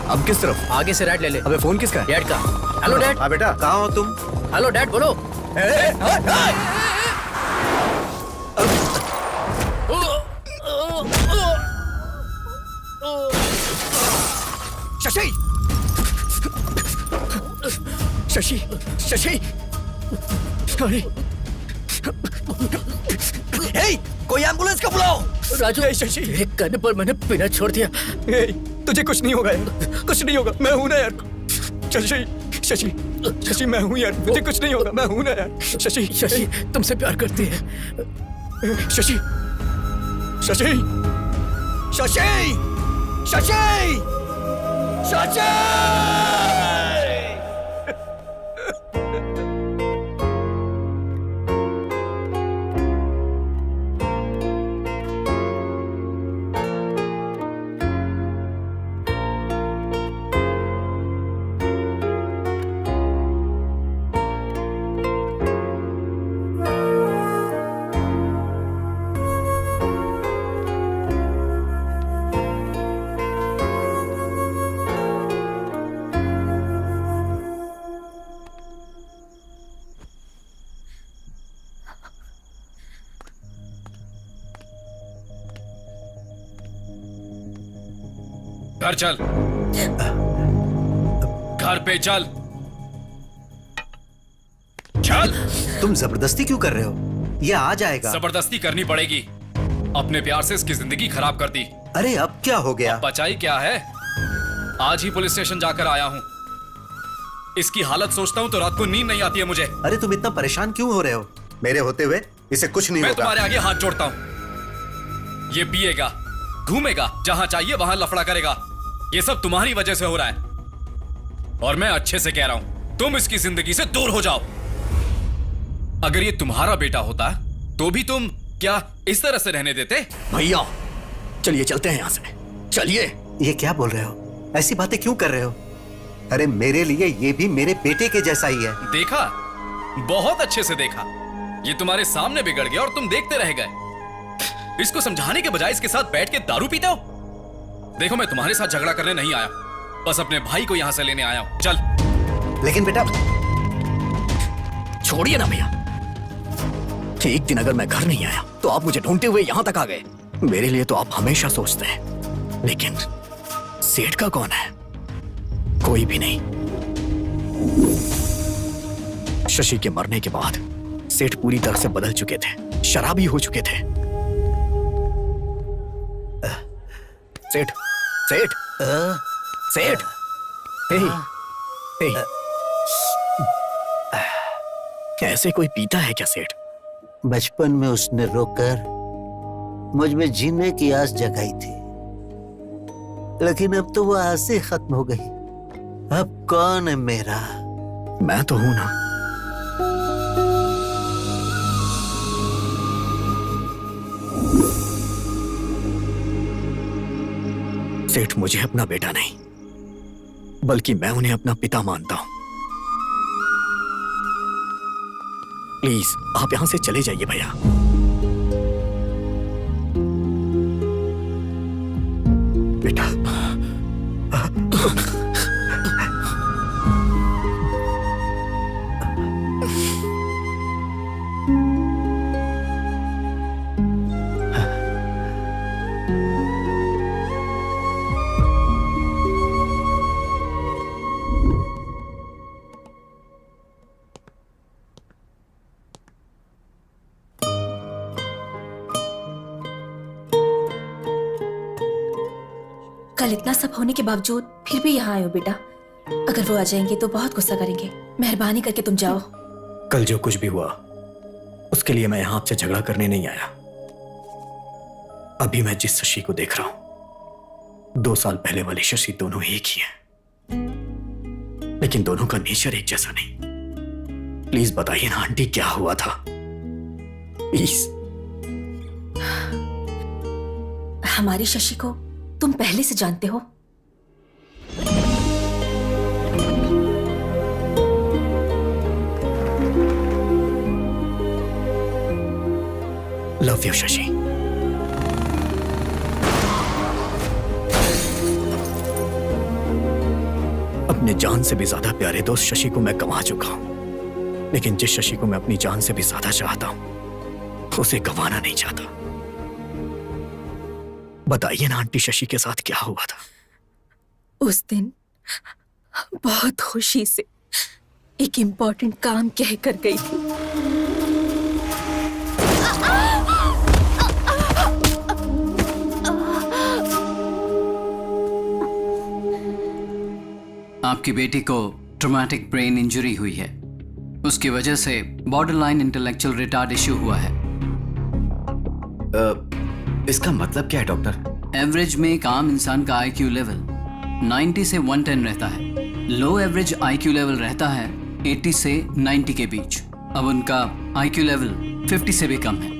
अब किस तरफ? आगे से राइट ले ले। अबे फोन किसका है? डैड का। Hello dad. हाँ बेटा, कहाँ हो तुम? हेलो डैड, बोलो। शशि, शशि, शशि, अरे हे, कोई एम्बुलेंस को बुलाओ। राजू, शशि, एक करने पर मैंने पीना छोड़ दिया। तुझे कुछ नहीं होगा यार, कुछ नहीं होगा, मैं हूं ना यार। शशि, शशि, शशि, मैं हूं यार, मुझे कुछ नहीं होगा, मैं हूं ना यार। शशि, शशि, तुमसे प्यार करती है। शशि, शशि, शशि, शशि, शशि। घर चल, घर पे चल, चल। तुम जबरदस्ती क्यों कर रहे हो? ये आ जाएगा। जबरदस्ती करनी पड़ेगी। अपने प्यार से इसकी जिंदगी खराब कर दी। अरे अब क्या हो गया? बचाई क्या है? आज ही पुलिस स्टेशन जाकर आया हूँ। इसकी हालत सोचता हूँ तो रात को नींद नहीं आती है मुझे। अरे तुम इतना परेशान क्यों हो रहे हो? मेरे होते हुए इसे कुछ नहीं मैं होगा। तुम्हारे आगे हाथ जोड़ता हूँ। ये पिएगा, घूमेगा, जहां चाहिए वहां लफड़ा करेगा। ये सब तुम्हारी वजह से हो रहा है और मैं अच्छे से कह रहा हूं, तुम इसकी जिंदगी से दूर हो जाओ। अगर ये तुम्हारा बेटा होता तो भी तुम क्या इस तरह से रहने देते? भैया चलिए चलते हैं यहाँ से, चलिए। ये क्या बोल रहे हो? ऐसी बातें क्यों कर रहे हो? अरे मेरे लिए ये भी मेरे बेटे के जैसा ही है। देखा, बहुत अच्छे से देखा। ये तुम्हारे सामने बिगड़ गया और तुम देखते रह गए। इसको समझाने के बजाय इसके साथ बैठ के दारू पीते हो। देखो, मैं तुम्हारे साथ झगड़ा करने नहीं आया, बस अपने भाई को यहां से लेने आया हूं। चल। लेकिन बेटा, छोड़िए ना भैया, कि एक दिन अगर मैं घर नहीं आया तो आप मुझे ढूंढते हुए यहां तक आ गए। मेरे लिए तो आप हमेशा सोचते हैं, लेकिन सेठ का कौन है? कोई भी नहीं। शशि के मरने के बाद सेठ पूरी तरह से बदल चुके थे, शराबी हो चुके थे। सेठ, सेठ, सेठ, ऐसे कोई पीता है क्या सेठ? बचपन में उसने रोकर मुझ में जीने की आस जगाई थी, लेकिन अब तो वो आस ही खत्म हो गई। अब कौन है मेरा? मैं तो हूं ना। सेठ, मुझे अपना बेटा नहीं, बल्कि मैं उन्हें अपना पिता मानता हूं। प्लीज आप यहां से चले जाइए भैया। बेटा, कल इतना सब होने के बावजूद फिर भी यहाँ आए हो बेटा। अगर वो आ जाएंगे तो बहुत गुस्सा करेंगे। मेहरबानी करके तुम जाओ। कल जो कुछ भी हुआ उसके लिए मैं यहां आपसे झगड़ा करने नहीं आया। अभी मैं जिस शशि को देख रहा हूं, 2 साल पहले वाली शशि दोनों एक ही हैं, लेकिन दोनों का नेचर एक जैसा नहीं। प्लीज बताइए ना आंटी, क्या हुआ था? प्लीज। हमारी शशि को तुम पहले से जानते हो। Love you Shashi. अपने जान से भी ज्यादा प्यारे दोस्त शशि को मैं गंवा चुका हूं, लेकिन जिस शशि को मैं अपनी जान से भी ज्यादा चाहता हूं, उसे गंवाना नहीं चाहता। बताइए ना आंटी, शशि के साथ क्या हुआ था? उस दिन बहुत खुशी से एक इम्पोर्टेंट काम कह कर गई थी। आपकी बेटी को ट्रॉमेटिक ब्रेन इंजरी हुई है। उसकी वजह से बॉर्डरलाइन इंटेलेक्चुअल रिटार्ड इश्यू हुआ है। इसका मतलब क्या है डॉक्टर? एवरेज में एक आम इंसान का आईक्यू लेवल 90 से 110 रहता है। लो एवरेज आईक्यू लेवल रहता है 80 से 90 के बीच। अब उनका आईक्यू लेवल 50 से भी कम है।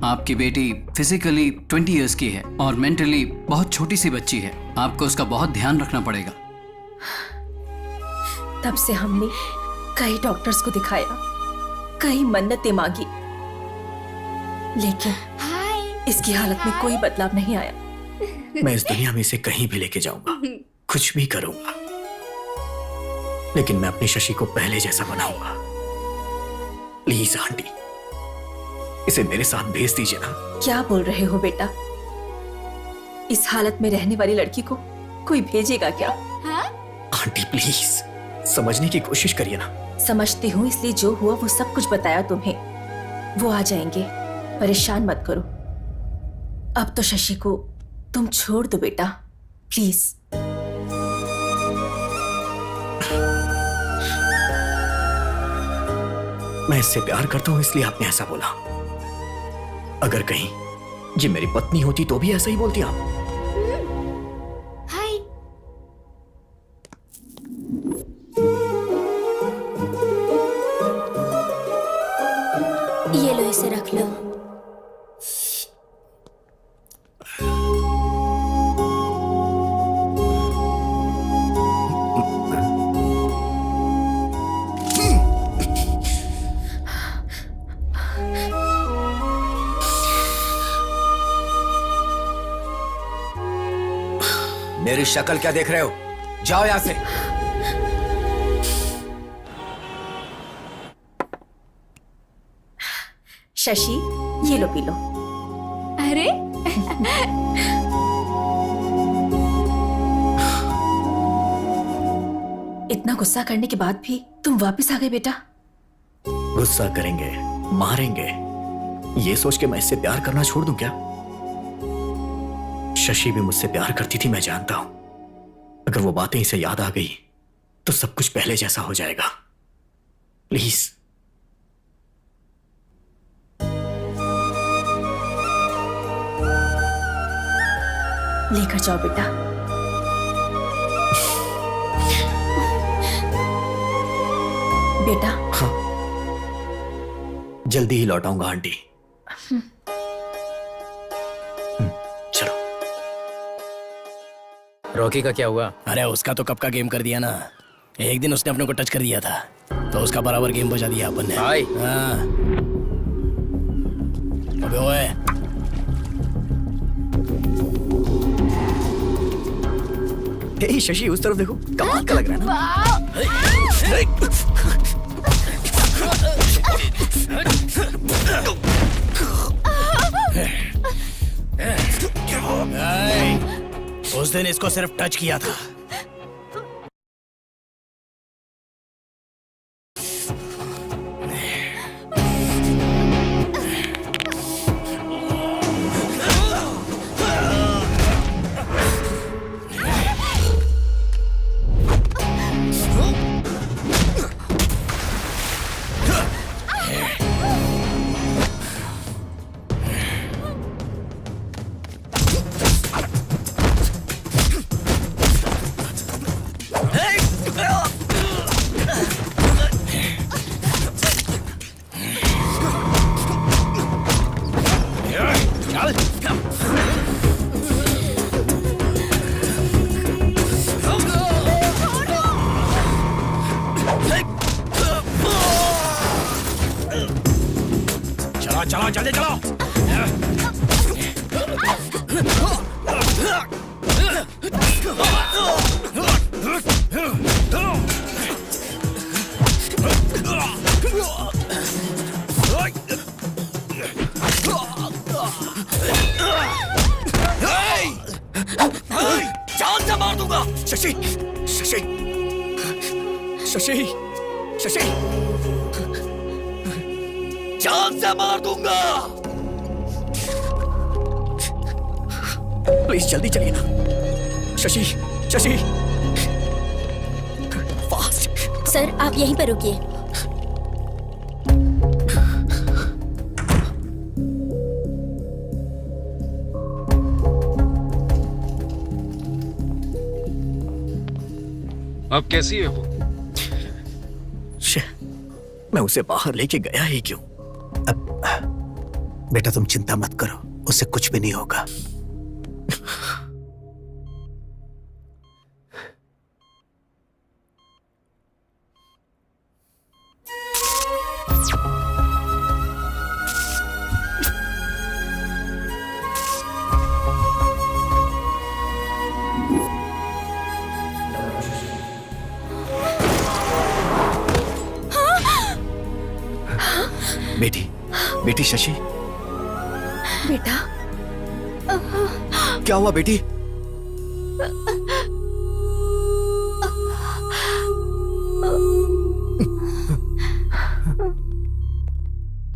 आपकी बेटी फिजिकली 20 इयर्स की है और मेंटली बहुत छोटी सी बच्ची है। आपको उसका बहुत ध्यान रखना पड़ेगा। तब से हमने कई डॉक्टर्स को दिखाया, कई मन्नतें मांगी, लेकिन इसकी हालत में कोई बदलाव नहीं आया। मैं इस दुनिया में इसे कहीं भी लेके जाऊंगा, कुछ भी करूंगा, लेकिन मैं अपनी शशि को पहले जैसा बनाऊंगा। प्लीज आंटी, इसे मेरे साथ भेज दीजिए ना। क्या बोल रहे हो बेटा? इस हालत में रहने वाली लड़की को कोई भेजेगा क्या? आंटी प्लीज समझने की कोशिश करिए ना। समझती हूँ, इसलिए जो हुआ वो सब कुछ बताया तुम्हें। वो आ जाएंगे, परेशान मत करो। अब तो शशि को तुम छोड़ दो बेटा, प्लीज। मैं इससे प्यार करता हूं इसलिए आपने ऐसा बोला। अगर कहीं ये मेरी पत्नी होती तो भी ऐसा ही बोलती आप। हाय। ये लो, इसे रख लो। मेरी शक्ल क्या देख रहे हो? जाओ यहां से। शशि, ये लो पी लो। अरे इतना गुस्सा करने के बाद भी तुम वापस आ गए बेटा। गुस्सा करेंगे, मारेंगे, ये सोच के मैं इससे प्यार करना छोड़ दूं क्या? शशि भी मुझसे प्यार करती थी, मैं जानता हूं। अगर वो बातें इसे याद आ गई तो सब कुछ पहले जैसा हो जाएगा। प्लीज। लेकर जाओ बेटा। बेटा। हाँ, जल्दी ही लौटाऊंगा आंटी। चलो। रॉकी का क्या हुआ? अरे उसका तो कब का गेम कर दिया ना। एक दिन उसने अपने को टच कर दिया था तो उसका बराबर गेम बजा दिया अपन ने। भाई। हाँ। अबे ओए। हे शशि, उस तरफ देखो, कमाल का लग रहा है ना? उस दिन इसको सिर्फ टच किया था। चलो जल्दी चलो। जान से मार दूंगा। शशि, शशि, शशि, शशि, जान से मार दूंगा। प्लीज जल्दी चलिए ना। शशि, शशि, फास्ट। सर आप यहीं पर रुकिए। अब कैसी है वो? मैं उसे बाहर लेके गया ही क्यों? अब बेटा तुम चिंता मत करो, उससे कुछ भी नहीं होगा। बेटी, बेटी शशि, बेटा क्या हुआ बेटी?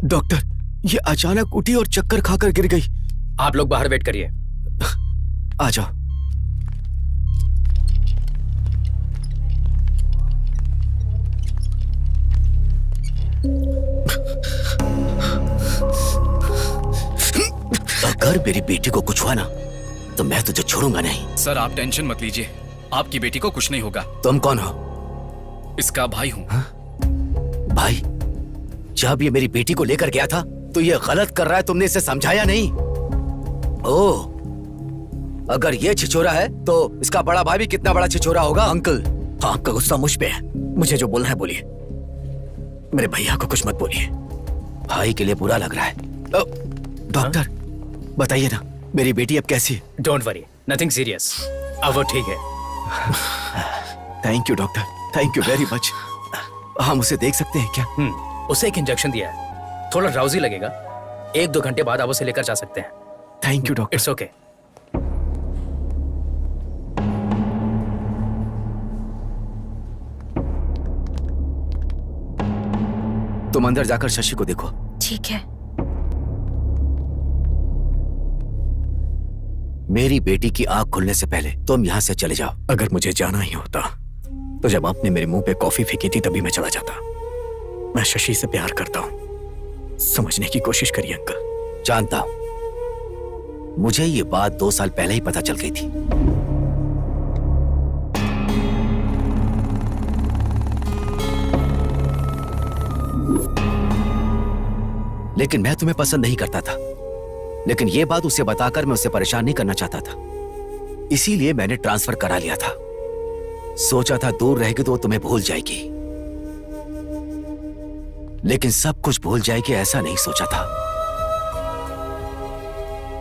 डॉक्टर, ये अचानक उठी और चक्कर खाकर गिर गई। आप लोग बाहर वेट करिए। आ जाओ। अगर मेरी बेटी को कुछ हुआ ना तो मैं तुझे छोड़ूंगा नहीं। सर आप टेंशन मत लीजिए, आपकी बेटी को कुछ नहीं होगा। तुम कौन हो? इसका भाई हूं। भाई? जब ये मेरी बेटी को लेकर गया था तो ये गलत कर रहा है, तुमने इसे समझाया नहीं? ओह, अगर ये छिछोरा है तो इसका बड़ा भाई भी कितना बड़ा छिछोरा होगा। अंकल, आपका गुस्सा मुझ पे है, मुझे जो बोलना है बोलिए। मेरे भैया को कुछ मत बोलिए। भाई के लिए बुरा लग रहा है। डॉक्टर बताइए ना, मेरी बेटी अब कैसी है? डोंट वरी, नथिंग सीरियस, अब वो ठीक है। Thank you doctor, thank you very much. हम उसे देख सकते हैं क्या? उसे एक इंजेक्शन दिया है, थोड़ा ड्राउजी लगेगा 1-2 घंटे बाद आप उसे लेकर जा सकते हैं। Thank you doctor. It's okay. तुम अंदर जाकर शशि को देखो। ठीक है। मेरी बेटी की आंख खुलने से पहले तुम यहाँ से चले जाओ। अगर मुझे जाना ही होता तो जब आपने मेरे मुंह पे कॉफी फेंकी थी तभी मैं चला जाता। मैं शशि से प्यार करता हूं, समझने की कोशिश करिए अंकल। जानता हूं, मुझे ये बात 2 साल पहले ही पता चल गई थी। लेकिन मैं तुम्हें पसंद नहीं करता था। लेकिन यह बात उसे बताकर मैं उसे परेशान नहीं करना चाहता था, इसीलिए मैंने ट्रांसफर करा लिया था। सोचा था दूर रहेगी तो वो तुम्हें भूल जाएगी, लेकिन सब कुछ भूल जाएगी ऐसा नहीं सोचा था।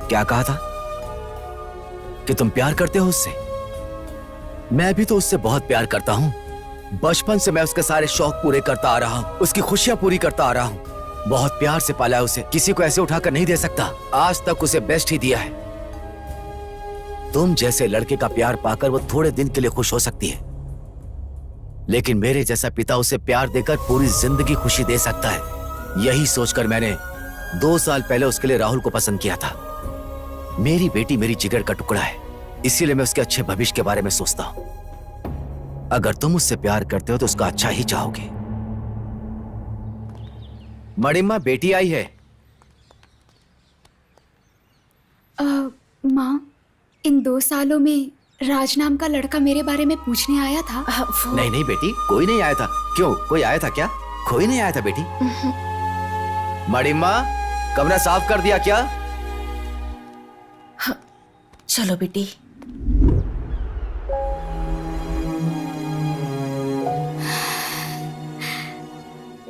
क्या कहा था कि तुम प्यार करते हो उससे? मैं भी तो उससे बहुत प्यार करता हूं। बचपन से मैं उसके सारे शौक पूरे करता आ रहा हूं, उसकी खुशियां पूरी करता आ रहा हूं। बहुत प्यार से पाला है उसे, किसी को ऐसे उठाकर नहीं दे सकता। आज तक उसे बेस्ट ही दिया है। तुम जैसे लड़के का प्यार पाकर वो थोड़े दिन के लिए खुश हो सकती है, लेकिन मेरे जैसा पिता उसे प्यार देकर पूरी जिंदगी खुशी दे सकता है। यही सोचकर मैंने 2 साल पहले उसके लिए राहुल को पसंद किया था। मेरी बेटी मेरी जिगर का टुकड़ा है, इसीलिए मैं उसके अच्छे भविष्य के बारे में सोचता हूं। अगर तुम उससे प्यार करते हो तो उसका अच्छा ही चाहोगे। मणिम्मा, बेटी आई है। माँ, इन 2 सालों में राज नाम का लड़का मेरे बारे में पूछने आया था। नहीं नहीं बेटी, कोई नहीं आया था। क्यों, कोई आया था क्या? कोई नहीं आया था बेटी। मणिम्मा, कमरा साफ कर दिया क्या? हाँ, चलो बेटी।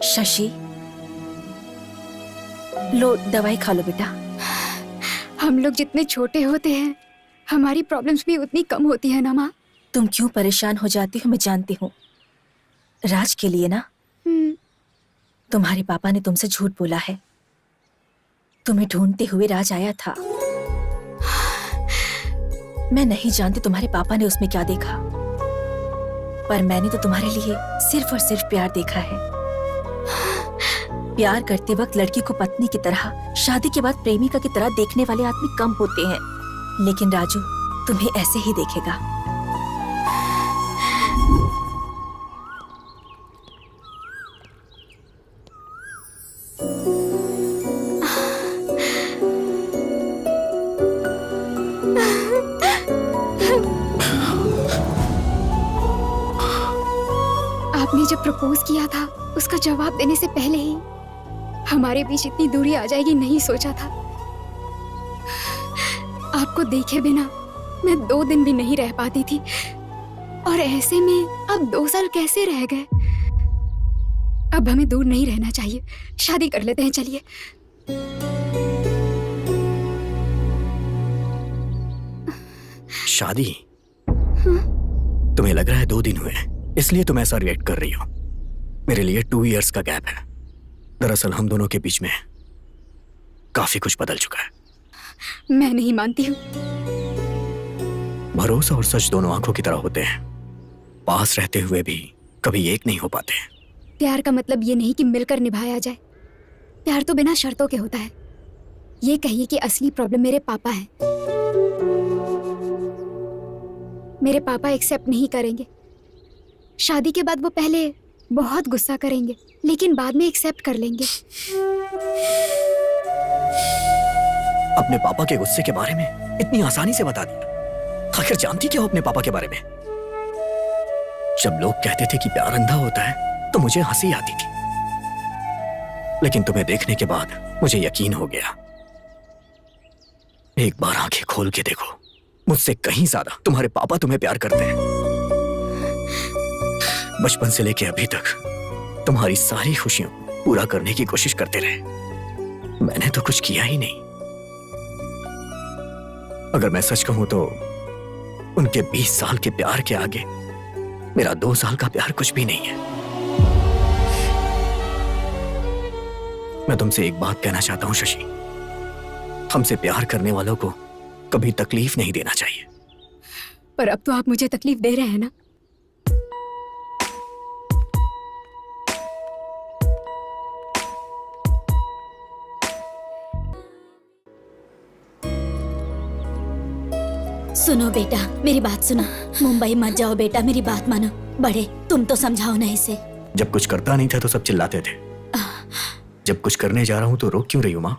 शशि, लो दवाई खा लो बेटा। हम लोग जितने छोटे होते हैं हमारी प्रॉब्लम्स भी उतनी कम होती है ना माँ। तुम क्यों परेशान हो जाती हो मैं जानती हूँ। राज के लिए ना। तुम्हारे पापा ने तुमसे झूठ बोला है। तुम्हें ढूंढते हुए राज आया था। मैं नहीं जानती तुम्हारे पापा ने उसमें क्या देखा, पर मैंने तो तुम्हारे लिए सिर्फ और सिर्फ प्यार देखा है। प्यार करते वक्त लड़की को पत्नी की तरह, शादी के बाद प्रेमिका की तरह देखने वाले आदमी कम होते हैं, लेकिन राजू तुम्हें ऐसे ही देखेगा। आपने जब प्रपोज किया था उसका जवाब देने से पहले ही हमारे बीच इतनी दूरी आ जाएगी नहीं सोचा था। आपको देखे बिना मैं 2 दिन भी नहीं रह पाती थी, और ऐसे में अब 2 साल कैसे रह गए। अब हमें दूर नहीं रहना चाहिए, शादी कर लेते हैं। चलिए। शादी? तुम्हें लग रहा है 2 दिन हुए, इसलिए तुम ऐसा रिएक्ट कर रही हो। मेरे लिए 2 इयर्स का गैप है। दरअसल हम दोनों के बीच में काफी कुछ बदल चुका है। मैं नहीं मानती हूँ। भरोसा और सच दोनों आंखों की तरह होते हैं, पास रहते हुए भी कभी एक नहीं हो पाते। प्यार का मतलब ये नहीं कि मिलकर निभाया जाए। प्यार तो बिना शर्तों के होता है। ये कहिए कि असली प्रॉब्लम मेरे पापा है। मेरे पापा एक्सेप्ट नहीं करेंगे। शादी के बाद वो पहले बहुत गुस्सा करेंगे, लेकिन बाद में एक्सेप्ट कर लेंगे। अपने पापा के गुस्से के बारे में इतनी आसानी से बता दिया। आखिर जानती क्या हो अपने पापा के बारे में? जब लोग कहते थे कि प्यार अंधा होता है तो मुझे हंसी आती थी, लेकिन तुम्हें देखने के बाद मुझे यकीन हो गया। एक बार आंखें खोल के देखो, मुझसे कहीं ज्यादा तुम्हारे पापा तुम्हें प्यार करते हैं। बचपन से लेके अभी तक तुम्हारी सारी खुशियों पूरा करने की कोशिश करते रहे। मैंने तो कुछ किया ही नहीं। अगर मैं सच कहूं तो उनके 20 साल के प्यार के आगे मेरा 2 साल का प्यार कुछ भी नहीं है। मैं तुमसे एक बात कहना चाहता हूं शशि। हमसे प्यार करने वालों को कभी तकलीफ नहीं देना चाहिए। पर अब तो आप मुझे तकलीफ दे रहे हैं ना। सुनो बेटा, मेरी बात सुनो। मुंबई मत जाओ बेटा, मेरी बात मानो। बड़े, तुम तो समझाओ ना इसे। जब कुछ करता नहीं था तो सब चिल्लाते थे, जब कुछ करने जा रहा हूं तो रोक क्यों रही हूं माँ?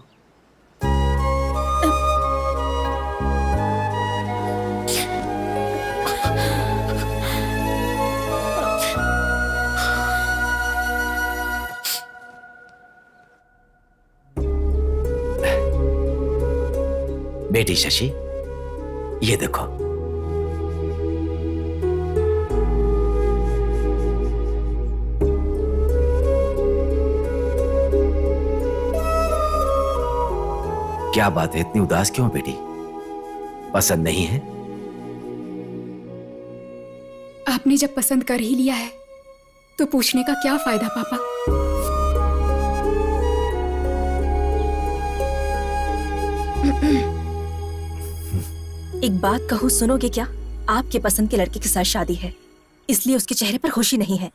बेटी शशि, ये देखो। क्या बात है, इतनी उदास क्यों बेटी? पसंद नहीं है? आपने जब पसंद कर ही लिया है तो पूछने का क्या फायदा पापा। एक बात कहूँ, सुनोगे क्या? आपके पसंद के लड़के के साथ शादी है, इसलिए उसके चेहरे पर खुशी नहीं है।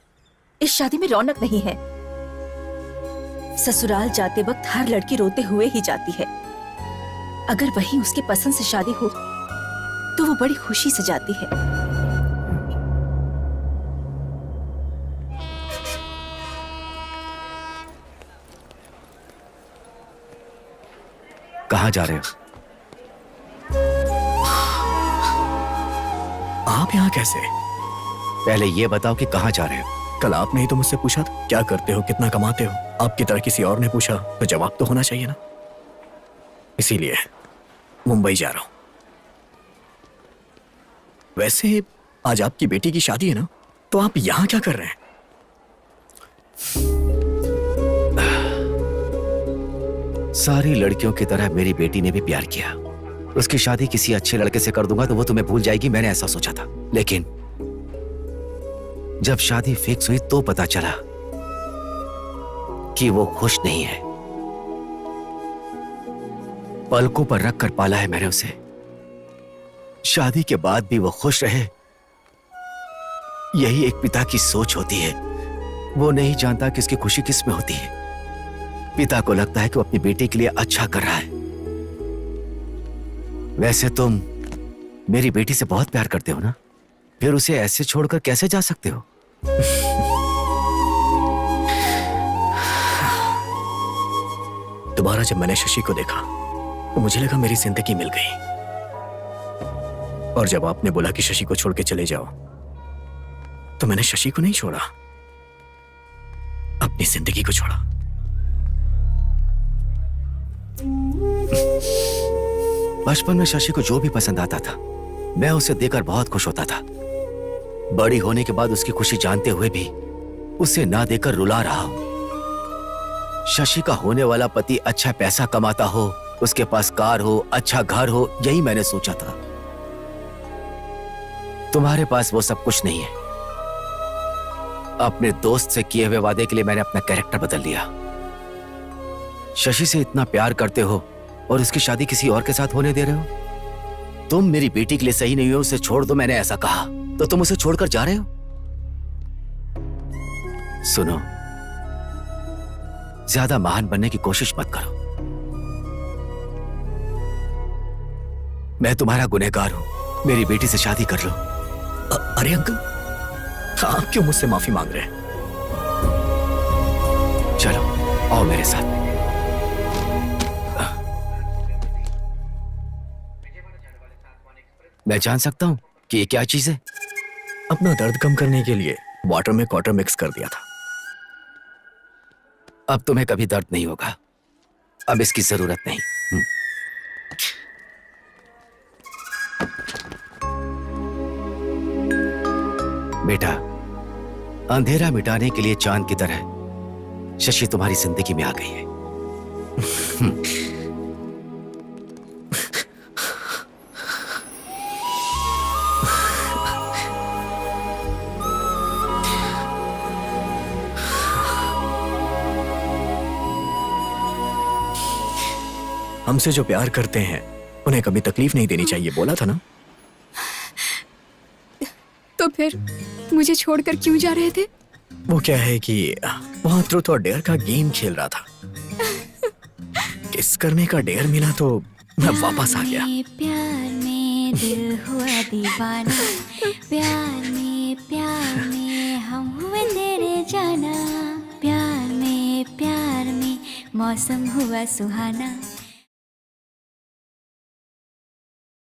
इस शादी में रौनक नहीं है। ससुराल जाते वक्त हर लड़की रोते हुए ही जाती है। अगर वही उसके पसंद से शादी हो तो वो बड़ी खुशी से जाती है। कहाँ जा रहे हो? आप यहाँ कैसे? पहले ये बताओ कि कहाँ जा रहे हो? कल आपने ही तो मुझसे पूछा था क्या करते हो, कितना कमाते हो। आपकी तरह किसी और ने पूछा तो जवाब तो होना चाहिए ना। इसीलिए मुंबई जा रहा हूं। वैसे आज आपकी बेटी की शादी है ना, तो आप यहां क्या कर रहे हैं? सारी लड़कियों की तरह मेरी बेटी ने भी प्यार किया। उसकी शादी किसी अच्छे लड़के से कर दूंगा तो वो तुम्हें भूल जाएगी, मैंने ऐसा सोचा था। लेकिन जब शादी फिक्स हुई तो पता चला कि वो खुश नहीं है। पलकों पर रख कर पाला है मैंने उसे। शादी के बाद भी वो खुश रहे, यही एक पिता की सोच होती है। वो नहीं जानता कि उसकी खुशी किस में होती है। पिता को लगता है कि वो अपनी बेटी के लिए अच्छा कर रहा है। वैसे तुम मेरी बेटी से बहुत प्यार करते हो ना, फिर उसे ऐसे छोड़कर कैसे जा सकते हो? दोबारा जब मैंने शशि को देखा तो मुझे लगा मेरी जिंदगी मिल गई। और जब आपने बोला कि शशि को छोड़ के चले जाओ तो मैंने शशि को नहीं छोड़ा, अपनी जिंदगी को छोड़ा। बचपन में शशि को जो भी पसंद आता था मैं उसे देकर बहुत खुश होता था। बड़ी होने के बाद उसकी खुशी जानते हुए भी उसे ना देकर रुला रहा हूं। शशि का होने वाला पति अच्छा पैसा कमाता हो, उसके पास कार हो, अच्छा घर हो, यही मैंने सोचा था। तुम्हारे पास वो सब कुछ नहीं है। अपने दोस्त से किए हुए वादे के लिए मैंने अपना कैरेक्टर बदल लिया। शशि से इतना प्यार करते हो और उसकी शादी किसी और के साथ होने दे रहे हो। तुम मेरी बेटी के लिए सही नहीं हो, उसे छोड़ दो, मैंने ऐसा कहा तो तुम उसे छोड़कर जा रहे हो। सुनो, ज्यादा महान बनने की कोशिश मत करो। मैं तुम्हारा गुनहगार हूं, मेरी बेटी से शादी कर लो। अरे अंकल, आप क्यों मुझसे माफी मांग रहे हैं? चलो आओ मेरे साथ। मैं जान सकता हूं कि ये क्या चीज है? अपना दर्द कम करने के लिए वाटर में क्वार्टर मिक्स कर दिया था। अब तुम्हें कभी दर्द नहीं होगा, अब इसकी जरूरत नहीं। बेटा, अंधेरा मिटाने के लिए चांद की तरह शशि तुम्हारी जिंदगी में आ गई है। हमसे जो प्यार करते हैं उन्हें कभी तकलीफ नहीं देनी चाहिए, बोला था ना। तो फिर मुझे छोड़कर क्यों जा रहे थे? वो क्या है कि वहां ट्रूथ और डेयर का गेम खेल रहा था। किस करने का डेयर मिला तो मैं वापस आ गया। प्यार में दिल हुआ दीवाना, प्यार में हम हुए तेरे जाना, प्यार में मौसम हुआ सुहाना।